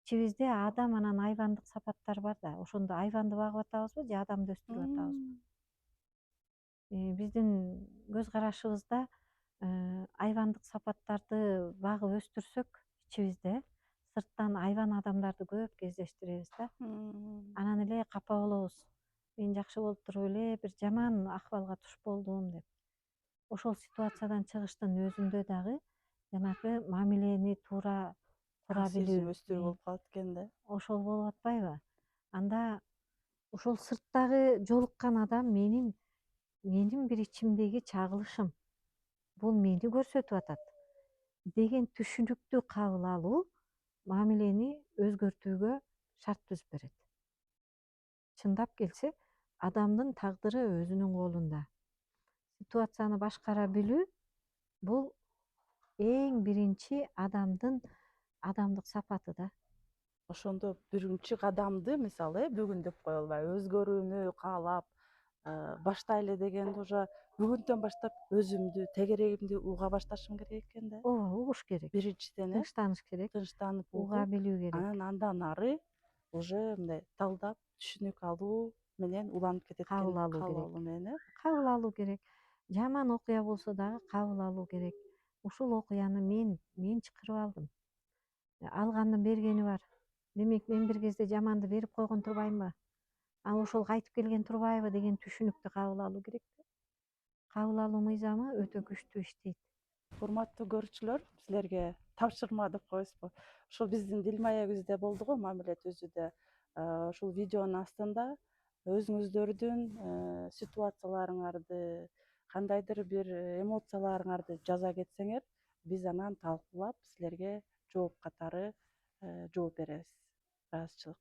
Ичибизде адам анан айбандык сапаттар бар да, ошондо айбанды багып атабызбы же адамды өстүрүп атабызбы? Биздин көз карашыбызда айбандык сапаттарды багып өстүрсөк ичибизде, сырттан айбан адамдарды көп кездештиребиз да. Анан эле капа болобуз. Мен жакшы болуп туруп эле бир жаман акыбалга туш болдум деп. Ошол ситуациядан чыгыштын өзүндө дагы жанакы мамилени туура кура Сезим билүү, өстүрүү болуп калат экен да. ошол болуп атпайбы? Анда ошол сырттагы жолуккан адам менин бир ичимдеги чагылышым. Бул мени көрсөтүп атат деген түшүнүктүү кабыл алуу мамилени өзгөртүүгө шарт түзүп берет. Чындап келсе, адамдын тагдыры өзүнүн колунда. Ситуацияны башкара билүү бул эң биринчи адамдын адамдык сапаты да. Ошондо биринчи кадамды мисалы бүгүн деп кое албайбы, өзгөрүүнү каалап баштайлы дегенде уже бүгүнтөн баштап өзүмдү, тегерегимди уга башташым керек экен да. Ооба, угуш керек. Биринчиден Тынчтаныш керек. тынчтанып Уга угуп, билүү керек. анан андан ары уже мындай талдап, түшүнүк алуу менен уланып кетет экен. Кабыл алуу Кабыл керек. алуу менен. Кабыл алуу керек. Жаман окуя болсо дагы кабыл алуу керек. Ушул окуяны мен чакырып алдым. Алгандын бергени бар. Демек мен бир кезде жаманды берип койгон турбаймынбы? Ошол кайтып келген турбайбы деген түшүнүктү кабыл алуу керек. Кабыл алуу мыйзамы өтө күчтүү иштейт. Урматтуу көрүүчүлөр, силерге тапшырма деп коебузбу? Ушул биздин Дилмаегибизде болду го мамиле түзүүдө. Ушул видеонун астында өзүңүздөрдүн ситуацияларыңарды, кандайдыр бир эмоцияларыңарды жаза кетсеңер, биз анан талкуулап силерге жооп катары жооп беребиз. Ыраазычылык.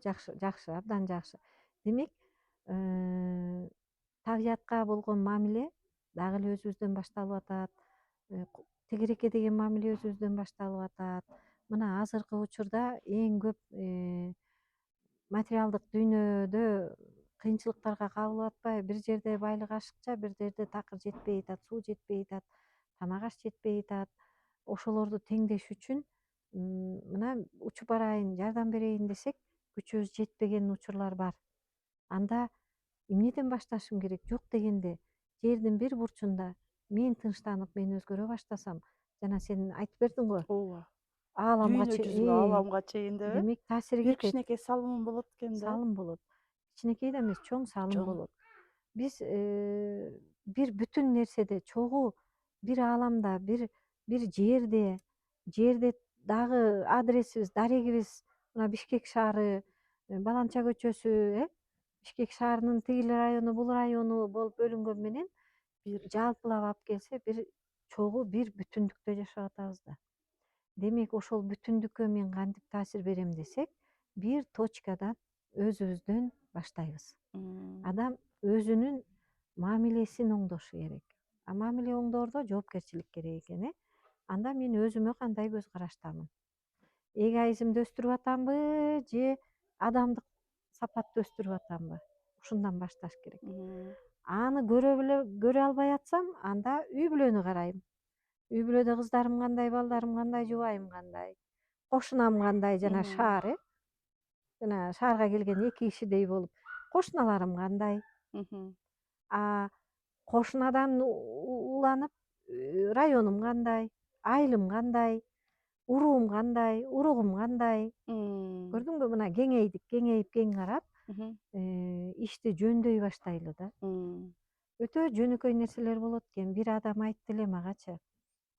Жакшы, жакшы, абдан жакшы. Демек, табиятка болгон мамиле дагы эле өзүбүздөн башталып атат. Тегерекке деген мамиле өзүбүздөн башталып атат. Мына азыркы учурда эң көп материалдык дүйнөдө кыйынчылыктарга кабыл атпай, бир жерде байлык ашыкча, бир жерде такыр жетпей атат, суу жетпей атат, тамак аш жетпей атат. Ошолорду теңдеш үчүн мына учуп барайын, жардам берейин десек, күчүбүз жетпеген учурлар бар. Анда эмнеден башташым керек? Жок дегенде жердин бир бурчунда мен тынчтанып, мен өзгөрө баштасам, жана сен айтып бердиң го, ооба. ааламга Дүйнө жүзүгө, ааламга чейин депи? демек таасир Бир кетет, кичинекей салым болот экен да. салым болот. Кичинекей да эмес, чоң салым Чоң. болот. Биз бир бүтүн нерседе, чогуу бир ааламда, бир жерде дагы адресибиз, дарегибиз мына Бишкек шаары, Баланча көчөсү, Бишкек шаарынын тигил району, бул району болуп бөлүнгөн менен Бир. жалпылап алып келсе, бир чогуу бир бүтүндүктө жашап атабыз да. Демек ошол бүтүндүккө мен кантип таасир берем десек, бир точкадан, өзүбүздөн баштайбыз. Адам өзүнүн мамилесин оңдошу керек. А мамиле оңдоордо жоопкерчилик керек экен. Анда мен өзүмө кандай көз караштамын? Эгоизмди өстүрүп атамбы же адамдык сапатты өстүрүп атамбы? Ушундан башташ керек. Аны көрө албай атсам, анда үй бүлөнү карайм. Үй бүлөдө кыздарым кандай, балдарым кандай, жубайым кандай, кошунам кандай, жана шаар, жана шаарга келген 2 кишидей болуп, кошуналарым кандай? А кошунадан уланып, районум кандай, айылым кандай, уруум кандай, уругум кандай? Көрдүңбү, мына кеңейдик, кеңейип кең карап, ишти жөндөй баштайлы да. Өтө жөнөкөй нерселер болот экен. Бир адам айтты эле магачы.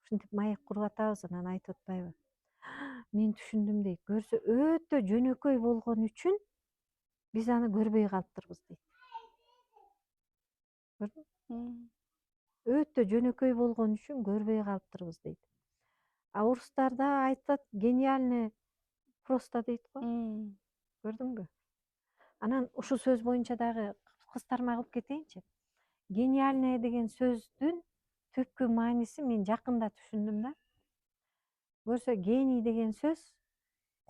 Ушинтип маек куруп атабыз, анан айтып атпайбы? Мен түшүндүм дейт. Көрсө өтө жөнөкөй болгон үчүн биз аны көрбөй калыптырбыз дейт. Көрдүңбү? Өтө жөнөкөй болгон үчүн көрбөй калыптырбыз дейт. А орустарда айтат, гениальный просто дейт го. Көрдүңбү? Анан ушул сөз боюнча дагы кыстарма кылып кетейинчи. Гениальный деген сөздүн түпкү мааниси мен жакында түшүндүм да. Көрсө, гений деген сөз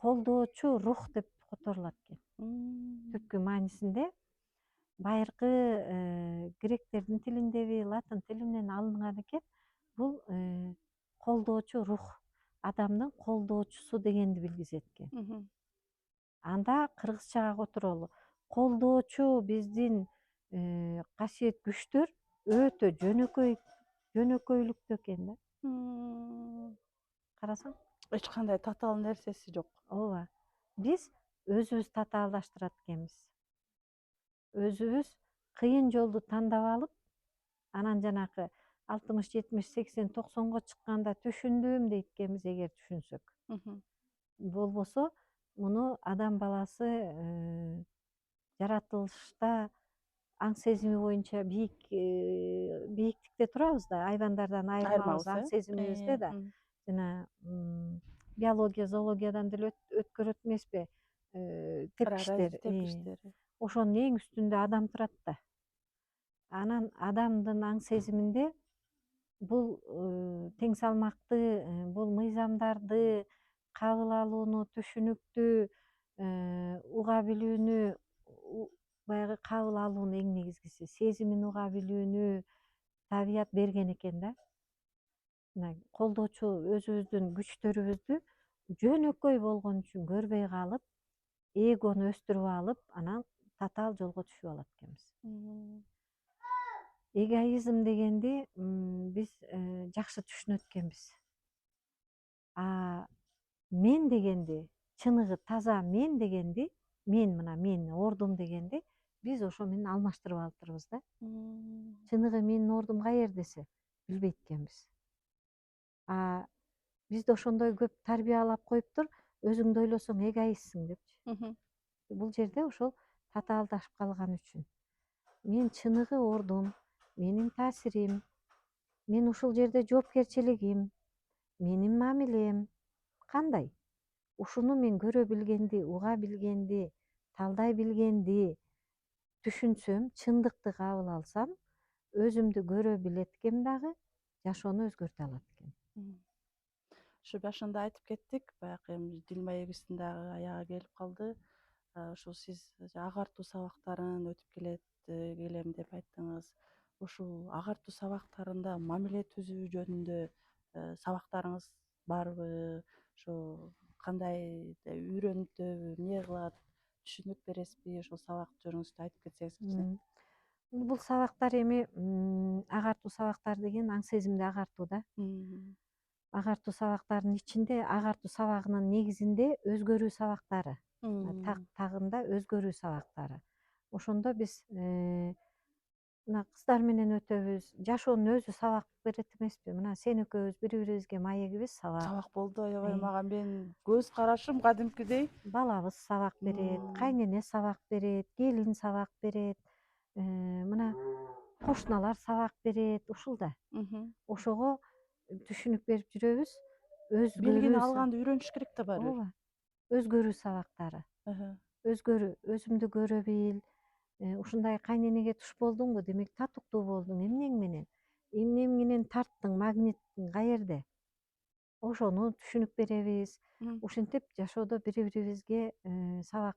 колдоочу рух деп которулат экен. Түпкү маанисинде байыркы гректердин тилиндеби, латын тилинен алынган экен. Бул колдоочу рух, адамдын колдоочусу дегенди билгизет экен. Анда кыргызчага которолу. Колдоочу биздин касиет күчтөр өтө жөнөкөйлүктө экен да. Карасаң, Эч кандай татаал нерсеси жок. ооба. Биз өзүбүз татаалдаштырат экенбиз. Өзүбүз кыйын жолду тандап алып, анан жанакы 60, 70, 80, 90го чыкканда түшүндүм дейт экенбиз, эгер түшүнсөк. Болбосо, муну адам баласы жаратылышта аң сезими боюнча бийиктикте турабыз да, айвандардан айырмабыз аң сезимибизде да. Жана биология, зоологиядан деле өткөрөт эмеспи? Тепкичтер. Ошонун эң үстүндө адам турат да. Анан адамдын аң сезиминде бул тең салмакты, бул мыйзамдарды кабыл алууну, түшүнүктү уга билүүнү, баягы кабыл алуунун эң негизгиси, сезимин уга билүүнү табият берген экен да. Мына колдоочу өзүбүздүн күчтөрүбүздү жөнөкөй болгон үчүн көрбөй калып, эгону өстүрүп алып, анан татаал жолго түшүп алат экенбиз. Эгоизм дегенди биз жакшы түшүнөт экенбиз. А мен дегенди, чыныгы таза мен дегенди, мен ордум дегенди биз ошо менен алмаштырып алыптырбыз да. Чыныгы менин ордум каердесе билбейт экенбиз. А бизди ошондой көп тарбиялап коюптур, өзүңдү ойлосоң эгоистсиң депчи. Бул жерде ошол татаалдашып калган үчүн. Мен чыныгы ордум, менин таасирим, мен ушул жерде жоопкерчилигим, менин мамилем кандай? Ушуну мен көрө билгенди, уга билгенди, талдай билгенди түшүнсөм, чындыкты кабыл алсам, өзүмдү көрө билет экем дагы, жашоону өзгөртө алат экен. Ушу башында айтып кеттик, баягы эми дил маегибиздин дагы аягы келип калды. ушул сиз агартуу сабактарын өтүп келем деп айттыңыз. Ушул агартуу сабактарында мамиле түзүү жөнүндө сабактарыңыз барбы? Ошо кандай үйрөнтөбү, эмне кылат, түшүнүк бересизби? Ошол сабак жөнүндө айтып кетсеңизчи. М. Бул сабактар эми агартуу сабактары деген аң сезимди агартуу да. Мгм. Агартуу сабактарынын ичинде агартуу сабагынын негизинде өзгөрүү сабактары, Мм. тагында өзгөрүү сабактары. Ошондо биз мына кыздар менен өтөбүз. Жашоонун өзү сабак берет эмеспи? Мына сен экөөбүз бири бирибизге маегибиз сабак. Сабак болду, аябай Э, мага менин көз карашым кадимкидей. Балабыз сабак берет, Мм. кайнене сабак берет, келин сабак берет, мына кошуналар сабак берет, ушул да. Мгм. Ошого түшүнүк берип жүрөбүз. Белгини Өзгөрүү алганды үйрөнүш керек да баары бир. ооба, өзгөрүү сабактары. Аха. Өзгөрүү, өзүңдү көрө бил. Ушундай кайненеге туш болдуңбу, демек татыктуу болдуң. Эмнең менен? Эмнең менен тарттың, магниттиң каерде? Ошону түшүнүк беребиз. Мгм. Ушинтип жашоодо бири бирибизге сабак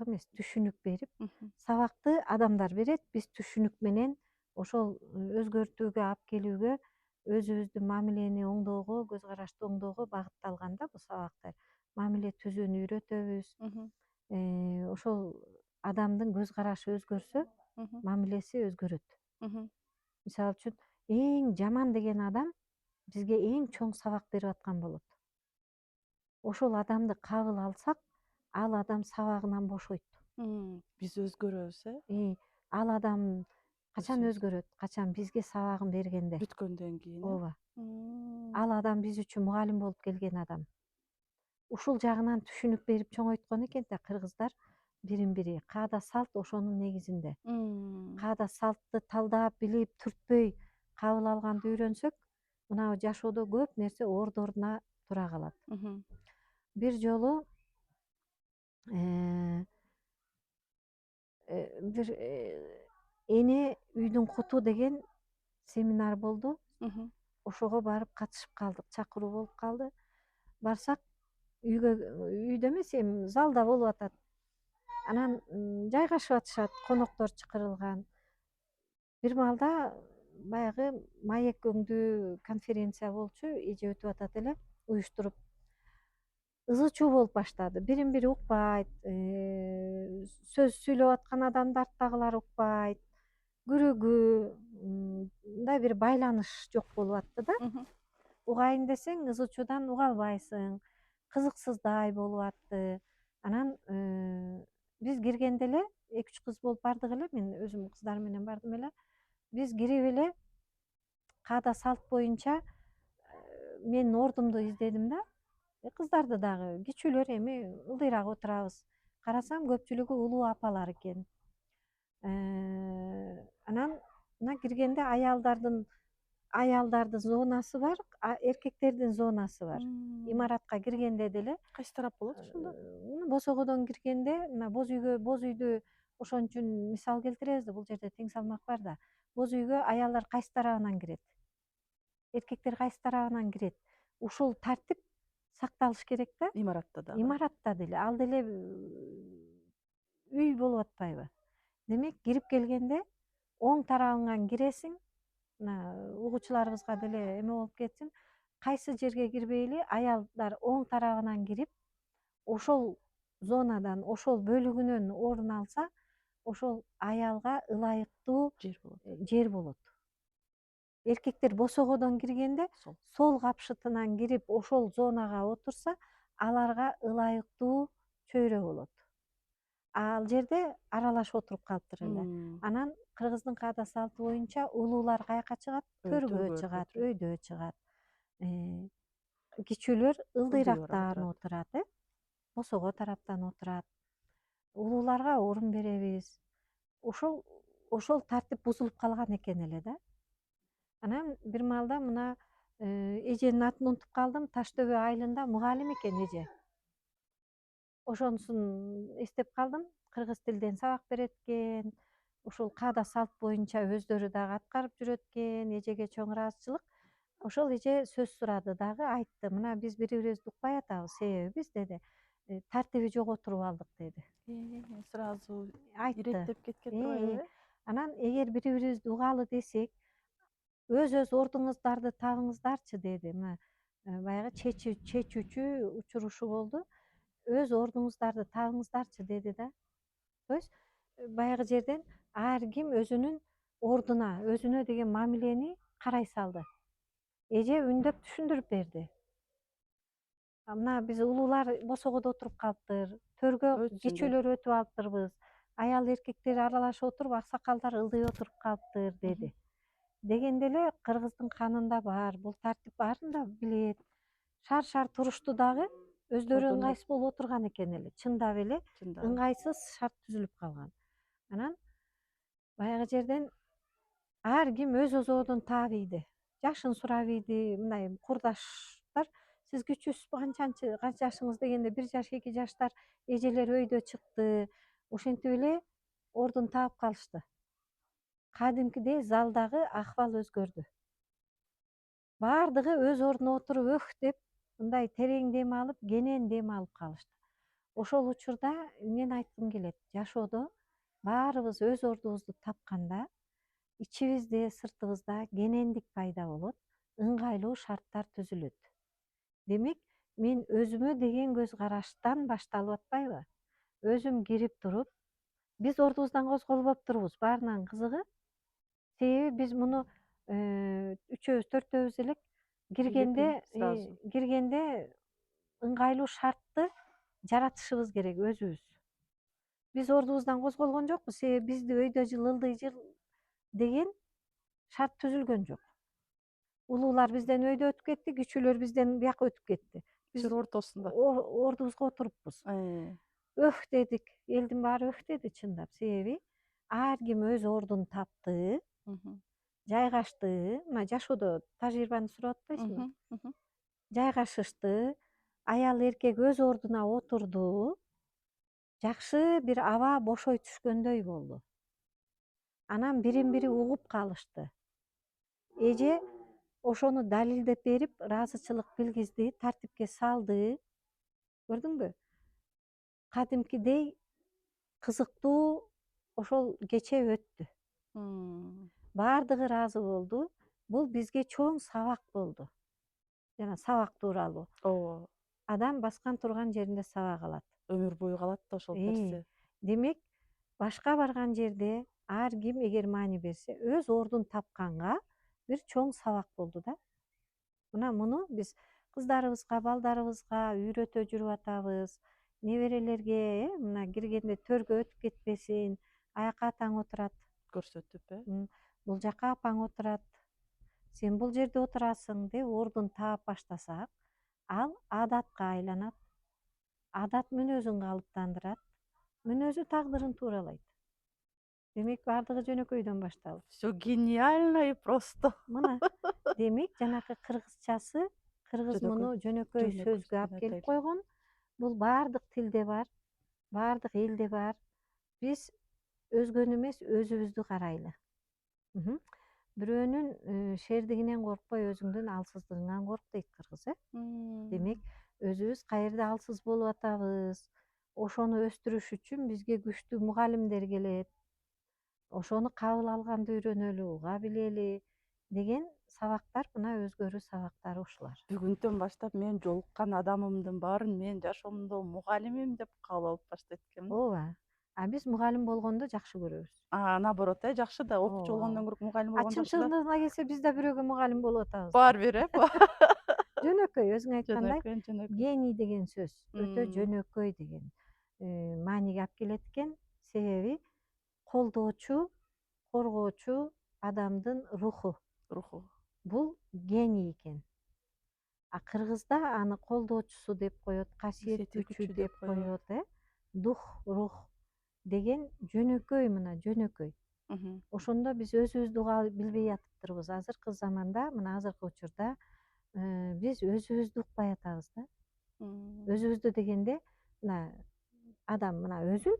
эмес, түшүнүк берип, Мгм. сабакты адамдар берет, биз түшүнүк менен ошол өзгөртүүгө алып келүүгө, өзүбүздүн мамилени оңдоого, көз карашты оңдоого багытталган да бул сабактар. Мамиле түзүүнү үйрөтөбүз. Мгм. Ошол адамдын көз карашы өзгөрсө, Мгм. мамилеси өзгөрөт. Мгм. Мисалы үчүн, эң жаман деген адам бизге эң чоң сабак берип аткан болот. Ошол адамды кабыл алсак, ал адам сабагынан бошойт. Биз өзгөрөбүз, Ал адам качан Өзүбүз өзгөрөт? Качан бизге сабагын бергенде. бүткөндөн кийин, Ооба. Мм. Ал адам биз үчүн мугалим болуп келген адам. Ушул жагынан түшүнүк берип чоңойткон экен да кыргыздар бирин бири. Каада салт ошонун негизинде. Мм. Каада салтты талдап, билип, түртпөй кабыл алганды үйрөнсөк, мына жашоодо көп нерсе ордуна тура калат. Мгм. Бир жолу э, бир эне үйдүн куту деген семинар болду. Мгм. Ошого барып катышып калдык. Чакыруу болуп калды. Барсак үйдө эмес, эми залда болуп атат. Анан жайгашып атышат, коноктор чакырылган. Бир маалда баягы маек өңдүү конференция болчу, эже өтүп атат эле, уюштуруп. Ызы чуу болуп баштады. Бирин бири укпайт, сөз сүйлөп аткан адамды арттагылар укпайт, күрөгүү, мындай бир байланыш жок болуп атты да. Мгм. Угайын десең, ызы чуудан уга албайсың, кызыксыздай болуп атты. Анан биз киргенде эле, 2-3 кыз болуп бардык эле, мен өзүм кыздар менен бардым эле. Биз кирип эле каада салт боюнча менин ордумду издедим да. Кыздарды дагы кичүүлөр эми ылдыйраак отурабыз. Карасам көпчүлүгү улуу апалар экен. Анан мына киргенде аялдардын зонасы бар, эркектердин зонасы бар. Имаратка киргенде деле Кайсы тарап болот ошондо? босогодон киргенде мына боз үйдү ошон үчүн мисал келтиребиз да, бул жерде тең салмак бар да. Боз үйгө аялдар кайсы тарабынан кирет? Эркектер кайсы тарабынан кирет? Ушул тартип сакталыш керек да. Имаратта дагы. Имаратта деле, ал деле үй болуп атпайбы? Демек, кирип келгенде оң тарабыңан киресиң, мына угуучуларыбызга деле эме болуп кетсин, кайсы жерге кирбейли аялдар оң тарабынан кирип, ошол зонадан, ошол бөлүгүнөн орун алса, ошол аялга ылайыктуу Жер болот. жер болот. Эркектер босогодон киргенде сол капшытынан кирип, ошол зонага отурса, аларга ылайыктуу чөйрө болот. Ал жерде аралашып отуруп калыптыр эле. Анан кыргыздын каада салты боюнча улуулар каяка чыгат? Төргө чыгат, өйдө чыгат. Кичүүлөр ылдыйраактан отурат, босого тараптан отурат. Улууларга орун беребиз. Ошол тартип бузулуп калган экен эле да. Анан бир маалда мына эженин атын унутуп калдым. Таш дөбө айылында мугалим экен эже. Ошонусун эстеп калдым. Кыргыз тилден сабак берет экен. Ушул каада салт боюнча өздөрү дагы аткарып жүрөт экен. Эжеге чоң ыраазычылык. Ошол эже сөз сурады дагы, айтты. Мына биз бири бирибизди укпай атабыз, себеби биз деди. тартиби жок отуруп алдык деди. Сразу Айтты. иреттеп кеткен турбайбы, э? Анан эгер бири бирибизди угалы десек, өз ордуңуздарды табыңыздарчы деди. Мына баягы чечүүчү учурушу болду. Өз ордуңуздарды табыңыздарчы деди да. То есть баягы жерден ар ким өзүнүн ордуна, өзүнө деген мамилени карай салды. Эже үндөп түшүндүрүп берди. Мына биз улуулар босогодо отуруп калыптыр, төргө кечүүлөр өтүп алыптырбыз, аял эркектер аралашып отуруп, аксакалдар ылдый отуруп калыптыр деди. Дегенде эле кыргыздын канында бар, бул тартип баарын да билет. Шаар турушту дагы өздөрү ыңгайсыз болуп отурган экен эле, чындап эле ыңгайсыз шарт түзүлүп калган. Анан баягы жерден ар ким өз озоодун таабийди, жашын сурап ийди. Мындай курдаштар сиз күчүсүзбү, канча жашыңыз дегенде 1 жаш 2 жаштар эжелер өйдө чыкты. Ошентип эле ордун таап калышты. Кадимкидей залдагы акыбал өзгөрдү. Баардыгы өз ордуна отуруп өх деп мындай терең дем алып, кенен дем алып калышты. Ошол учурда мен айткым келет, жашоодо баарыбыз өз ордубузду тапканда ичибизде, сыртыбызда кенендик пайда болот, ыңгайлуу шарттар түзүлөт. Демек, мен өзүмө деген көз караштан башталып атпайбы? Өзүм кирип туруп, биз ордубуздан козголбоп турбуз. Баарынан кызыгы, себеби биз муну 3-өбүз, 4-өбүз элек киргенде ыңгайлуу шартты жаратышыбыз керек өзүбүз. Биз ордубуздан козголгон жокпуз, себеби бизди өйдө жыл, ылдый жыл деген шарт түзүлгөн жок. Улуулар бизден өйдө өтүп кетти, кичүүлөр бизден бияка өтүп кетти. Биз ортосунда ордубузга отуруппуз. Өх дедик, элдин баары өх деди чындап. Себеби ар ким өз ордун тапты, жайгашты. Мына жашоодо тажрыйбаны сурап атпайсыңбы? Жайгашышты, аял эркек өз ордуна отурду. Жакшы бир аба бошой түшкөндөй болду. Анан бирин бири угуп калышты. Эже ошону далилдеп берип, ыраазычылык билгизди, тартипке салды. Көрдүңбү? Кадимкидей кызыктуу ошол кече өттү. Баардыгы ыраазы болду. Бул бизге чоң сабак болду. Жана сабак тууралуу. Ооба. Адам баскан турган жеринде сабак алат. Өмүр бою калат да ошол нерсе. Демек, башка барган жерде ар ким эгер маани берсе, өз ордун тапканга бир чоң сабак болду да. Муну биз кыздарыбызга, балдарыбызга үйрөтө жүрүп атабыз. Неберелерге, мына киргенде төргө өтүп кетпесин, аяка атаң отурат. Көрсөтүп, Бул жака апаң отурат. Сен бул жерде отурасың деп ордун таап баштасак, ал адатка айланат. Адат мүнөзүн калыптандырат. Мүнөзү тагдырын тууралайт. Демек, баардыгы жөнөкөйдөн башталып. Всё гениально и просто. Мына, демек, жанакы кыргызчасы, кыргыз муну жөнөкөй сөзгө алып келип койгон. Бул баардык тилде бар, баардык элде бар. Биз өзгөнү эмес, өзүбүздү карайлы. Бирөөнүн шердигинен коркпой, өзүңдүн алсыздыгыңан корк дейт кыргыз, Демек, өзүбүз каерде алсыз болуп атабыз. Ошону өстүрүш үчүн бизге күчтүү мугалимдер келет. Ошону кабыл алганды үйрөнөлү, уга билели деген сабактар, мына өзгөрүү сабактары ушулар. Бүгүндөн баштап мен жолуккан адамымдын баарын мен жашоомдо мугалимим деп кабыл алып баштайт экенмин. Ооба. А биз мугалим болгонду жакшы көрөбүз. Наоборот, жакшы да, окуучу болгондон көрө мугалим болгон жакшы да. Чын-чындыгына келсе, биз да бирөөгө мугалим болуп атабыз. Бар бир, Жөнөкөй, өзүң айткандай, гений деген сөз өтө жөнөкөй деген мааниге алып келет экен. Себеби колдоочу, коргоочу адамдын руху. Бул гений экен. А кыргызда аны колдоочусу деп коет, касиет күчү деп коет, дух, рух деген жөнөкөй, мына жөнөкөй. Ошондо биз өзүбүздү уга билбей атыптырбыз. Азыркы заманда, мына азыркы учурда биз өзүбүздү укпай атабыз да. Өзүбүздү дегенде, мына адам мына өзү,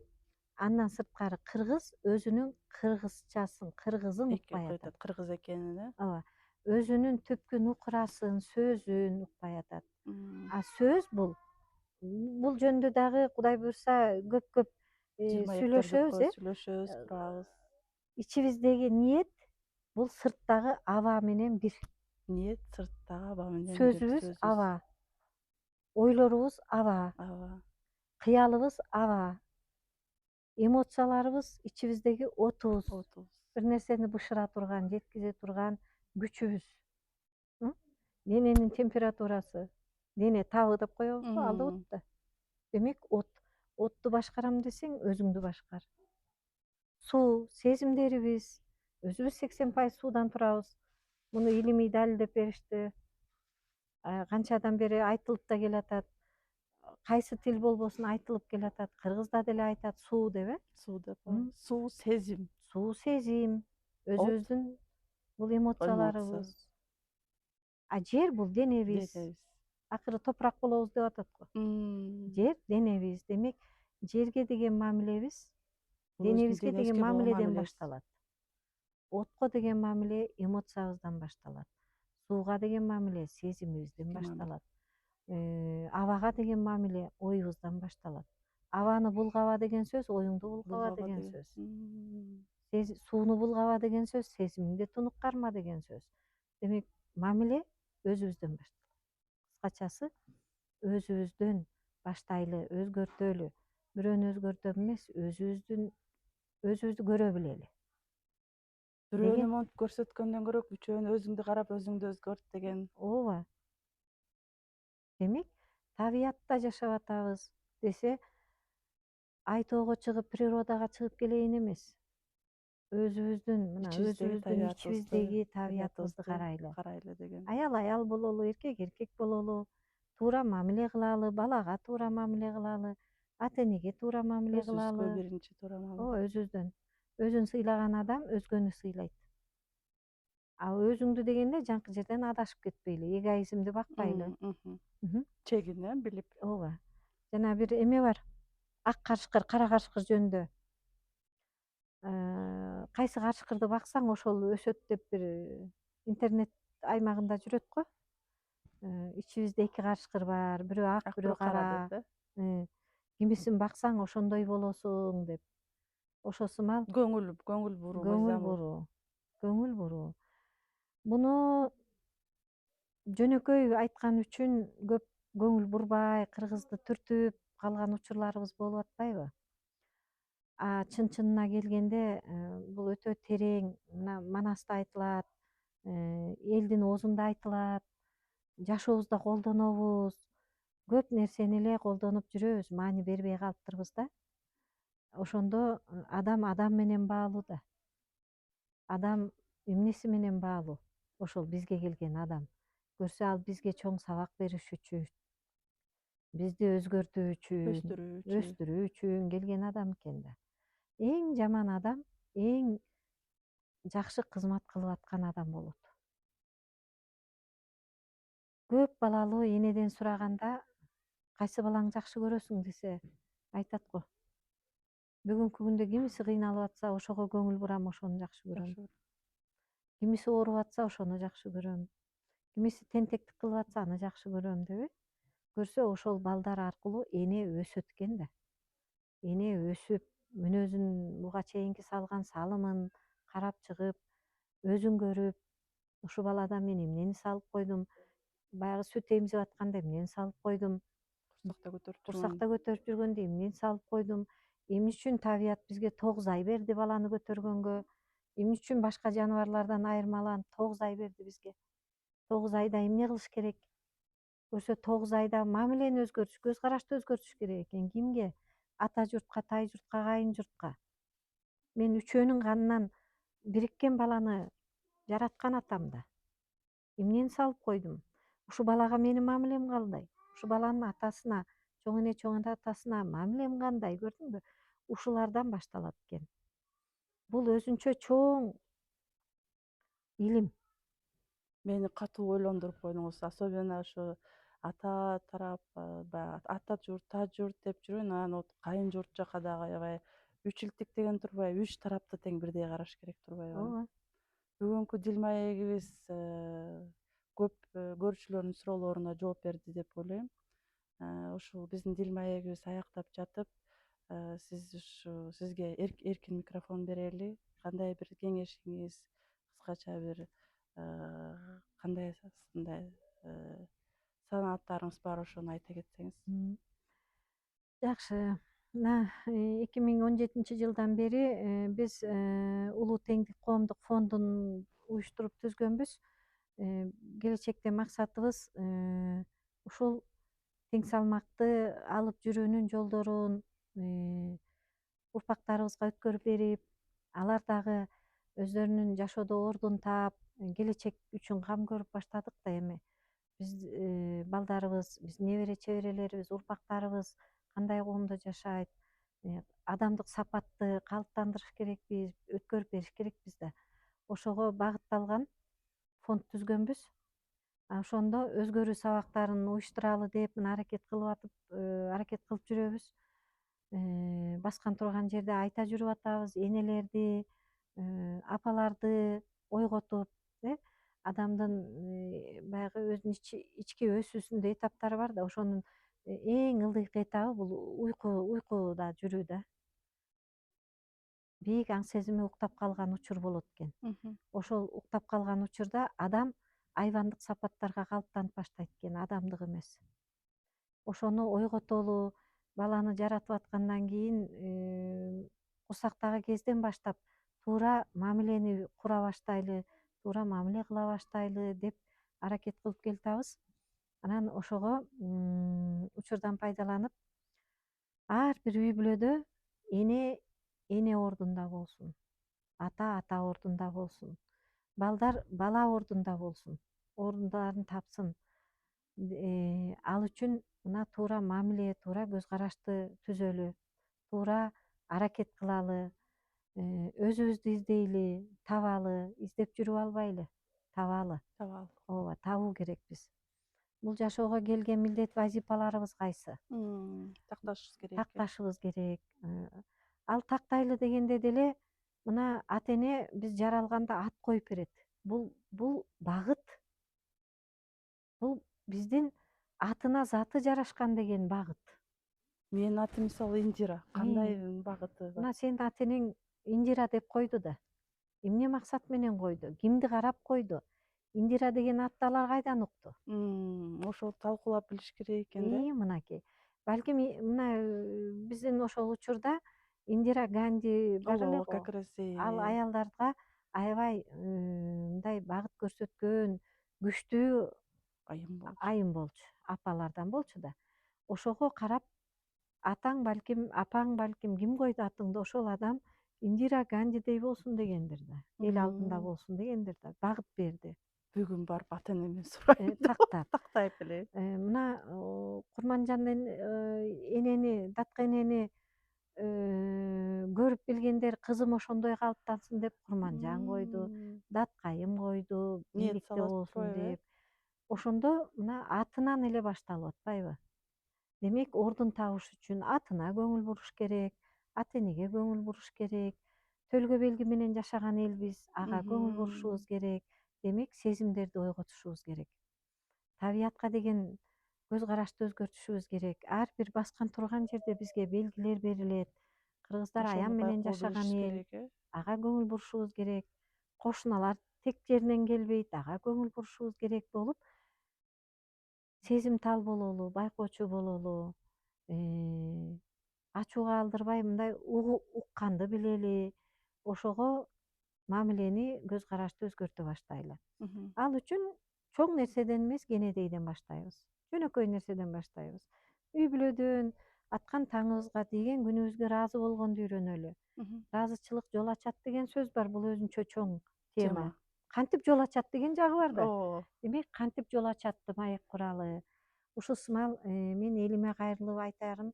андан сырткары кыргыз өзүнүн кыргызчасын, кыргызын укпай атат. Кыргыз экенин, Ооба. Өзүнүн түпкү нукурасын, сөзүн укпай атат. А сөз бул Бул жөнүндө дагы Кудай буюрса көп сүйлөшөбүз, жылмаяктар сүйлөшөбүз, турабыз. ичибиздеги ниет бул сырттагы аба менен бир. Ниет сырттагы аба менен бир. Сөзүбүз аба, ойлорубуз аба, Аба, кыялыбыз аба, эмоцияларыбыз ичибиздеги отубуз, отубуз. бир нерсени бышыра турган, жеткизе турган күчүбүз. Дененин температурасы, дене табы деп коебузго, ал да от да. Демек от. Отту башкарам десең, өзүңдү башкар. Суу, сезимдерибиз, өзүбүз 80% суудан турабыз. Муну илимий далилдеп беришти. Канчадан бери айтылып да келатат. Кайсы тил болбосун айтылып келатат. Кыргызда деле айтат суу деп, Суу деп. Суу сезим, Суу сезим, от өзүбүздүн бул эмоция, эмоцияларыбыз. Жер бул денебиз. денебиз. Акыры топурак болобуз деп атат го. Жер денебиз. Демек, жерге деген мамилебиз Бул биздин денебизге деген денебизге болгон мамиледен мамилебиз. башталат. Отко деген мамиле эмоциябыздан башталат. Сууга деген мамиле сезимибизден башталат. Абага деген мамиле оюбуздан башталат. Абаны булгаба деген сөз оюңду булгаба Булгаба деген деген. сөз. Сууну булгаба деген сөз сезимиңди тунуккарма деген сөз. Демек, мамиле өзүбүздөн башталат. Кыскачасы, өзүбүздөн баштайлы, өзгөртөлү. Бирөөнү өзгөртөм эмес, өзүбүздү көрө билели Бирөөнү деген. монтип көрсөткөндөн көрө үчөөнү өзүңдү карап өзүңдү өзгөрт деген. Ооба. Демек, табиятта жашап атабыз десе, ай тоого чыгып, природага чыгып келейин эмес. Өзүбүздүн ичибиздеги табиятыбызды карайлы. Карайлы деген. Аял бололу, эркек бололу, туура мамиле кылалы, балага туура мамиле кылалы, ата энеге туура мамиле Өзүбүзгө кылалы. биринчи туура Ооба, өзүбүздөн. Өзүн сыйлаган адам өзгөнү сыйлайт. Өзүңдү дегенде жанкы жерден адашып кетпейли, эгоизмди бакпайлы. Чегин, билип. Ооба. Жана бир эме бар. Ак карышкыр, кара карышкыр жөнүндө. Кайсы карышкырды баксаң ошол өсөт деп бир интернет аймагында жүрөт го. Ичибизде 2 карышкыр бар, бирөө ак, бирөө кара. Кимисин баксаң ошондой болосуң деп. Ошо сымал Көңүл буруу, көңүл мыйзам буруу. Көңүл буруу. Муну жөнөкөй айткан үчүн көп көңүл бурбай, кыргызды түртүп калган учурларыбыз болуп атпайбы? Чын-чынына келгенде, бул өтө терең, мына Манаста айтылат, элдин оозунда айтылат, жашообузда колдонобуз, көп нерсени эле колдонуп жүрөбүз, маани бербей калыптырбыз да. Ошондо адам менен баалуу да. Адам эмнеси менен баалуу? Ошол бизге келген адам. Көрсө ал бизге чоң сабак бериш үчүн, бизди өзгөртүү үчүн, өстүрүү үчүн келген адам экен да. Эң жаман адам, эң жакшы кызмат кылып аткан адам болот. Көп балалуу энеден сураганда, кайсы балаңды жакшы көрөсүң десе, айтат го. Бүгүнкү күндө кимиси кыйналып атса, ошого көңүл бурам, ошону жакшы көрөм. Кимиси ооруп атса, ошону жакшы көрөм. Кимиси тентектик кылып атса, аны жакшы көрөм деп. Көрсө, ошол балдар аркылуу эне өсөт экен да. Эне өсүп, мүнөзүн буга чейинки салган салымын карап чыгып, өзүн көрүп, ушул балада мен эмнени салып койдум, баягы сүт эмзип атканда эмнени салып койдум, курсакта көтөрүп жүргөндө эмнени салып койдум, эмне үчүн табият бизге 9 ай берди баланы көтөргөнгө, эмне үчүн башка жаныбарлардан айырмаланып 9 ай берди бизге. 9 айда эмне кылыш керек? Көрсө 9 айда мамилени өзгөртүш, көз карашты өзгөртүш керек экен. Кимге? Ата журтка, тай журтка, кайын журтка. Мен үчөөнүн канынан бириккен баланы жараткан атам да. Эмнени салып койдум? Ушул балага менин мамилем кандай? Ушул баланын атасына, чоң эне, чоң атасына мамилем кандай, көрдүңбү? Ушулардан башталат экен. Бул өзүнчө чоң илим. Мени катуу ойлондуруп койдуңуз. Особенно ошо ата тарап, баягы ата журт, та журт деп жүргөн, анан кайын журт жака дагы аябай үчилтик деген турбайбы, 3 тарапты тең бирдей караш керек турбайбы? Ооба. Бүгүнкү дил маегибиз көп көрүүчүлөрдүн суроолоруна жооп берди деп ойлойм. ушул биздин дил маегибиз аяктап жатып, сизге эркин микрофон берели. Кандай бир кеңешиңиз, кыскача бир кандай мындай санааттарыңыз бар, ошону айта кетсеңиз. Жакшы. Мына 2017 жылдан бери биз Улуу теңдик коомдук фондун уюштуруп түзгөнбүз. Келечекте максатыбыз ушул тең салмакты алып жүрүүнүн жолдорун урпактарыбызга өткөрүп берип, алар дагы өздөрүнүн жашоодо ордун таап, келечек үчүн кам көрүп баштадык да эми. Биз балдарыбыз, биздин небере чеберелерибиз, урпактарыбыз кандай коомдо жашайт, адамдык сапатты калыптандырыш керекпиз, өткөрүп бериш керекпиз да. Ошого багытталган фонд түзгөнбүз. Ошондо өзгөрүү сабактарын уюштуралы деп мына аракет кылып жүрөбүз. Баскан турган жерде айта жүрүп атабыз, энелерди, апаларды ойготуп, адамдын баягы өзүнүн ички өсүүсүндө этаптары бар да, ошонун эң ылдыйкы этабы бул уйкуда жүрүү да. Бийик аң сезими уктап калган учур болот экен. Ошол уктап калган учурда адам айбандык сапаттарга калыптанып баштайт экен, адамдык эмес. Ошону ойготолу, баланы жаратып аткандан кийин курсактагы кезден баштап туура мамилени кура баштайлы, туура мамиле кыла баштайлы деп аракет кылып келатабыз. Анан ошого учурдан пайдаланып, ар бир үй бүлөдө эне ордунда болсун, ата ордунда болсун, балдар бала ордунда болсун, ордундарын тапсын. Ал үчүн мына туура мамиле, туура көз карашты түзөлү, туура аракет кылалы, өзүбүздү издейли, табалы, издеп жүрүп албайлы, табалы. Табалы. Ооба, табуу керекпиз. Бул жашоого келген милдет вазипаларыбыз кайсы? Такташыбыз керек. Такташыбыз керек. Ал тактайлы дегенде деле мына ата эне биз жаралганда ат коюп берет. Бул багыт. Бул биздин атына заты жарашкан деген багыт. Менин атым мисалы Индира. Кандай багыты бар? Мына сенин ата энең Индира деп койду да. Эмне максат менен койду? Кимди карап койду? Индира деген атты алар кайдан укту? Ошол талкуулап билиш керек экен да. Мынакей. Балким мына биздин ошол учурда Индира Ганди бар эле Ооба, го. как раз Ал аялдарга аябай мындай багыт көрсөткөн күчтүү айым болчу, апалардан болчу да. Ошого карап атаң балким, апаң балким ким койду атыңды, ошол адам Индира Гандидей болсун дегендир да. Эл алдында болсун дегендир да. Багыт берди. Бүгүн барып ата энемден сурайм. Тактайп эле. Мына Курманжан энени, датка энени көрүп билгендер кызым ошондой калыптансын деп Курманжан койду, Даткайым койду, бийликте болсун деп. Ошондо мына атынан эле башталып атпайбы? Демек, ордун табыш үчүн атына көңүл буруш керек, ата энеге көңүл буруш керек, төлгө белги менен жашаган элбиз, ага көңүл бурушубуз керек. Демек, сезимдерди ойготушубуз керек. Табиятка деген көз карашты өзгөртүшүбүз керек. Ар бир баскан турган жерде бизге белгилер берилет. Кыргыздар аян менен жашаган эл, ага көңүл бурушубуз керек. Кошуналар тек жеринен келбейт, ага көңүл бурушубуз керек болуп, сезимтал бололу, байкоочу бололу, ачууга алдырбай мындай укканды билели, ошого мамилени, көз карашты өзгөртө баштайлы. Ал үчүн чоң нерседен эмес, кенедейден баштайбыз. Жөнөкөй нерседен баштайбыз. Үй бүлөдөн аткан таңыбызга, тийген күнүбүзгө ыраазы болгонду үйрөнөлү. Ыраазычылык жол ачат деген сөз бар, бул өзүнчө чоң тема. Кантип жол ачат деген жагы бар да. Демек, кантип жол ачатты маек куралы. Ушул сымал мен элиме кайрылып айтарым,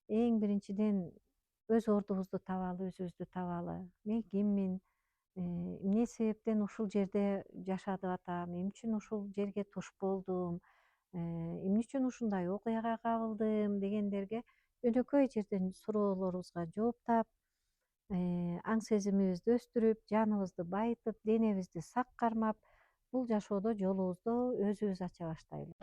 эң биринчиден өз ордубузду табалы, өзүбүздү табалы. Мен киммин? Эмне себептен ушул жерде жашадып атам? Эмне үчүн ушул жерге туш болдум? Эмне үчүн ушундай окуяга кабылдым дегендерге жөнөкөй жерден суроолорубузга жооп таап, аң сезимибизди өстүрүп, жаныбызды байытып, денебизди сак кармап, бул жашоодо жолубузду өзүбүз ача баштайлы.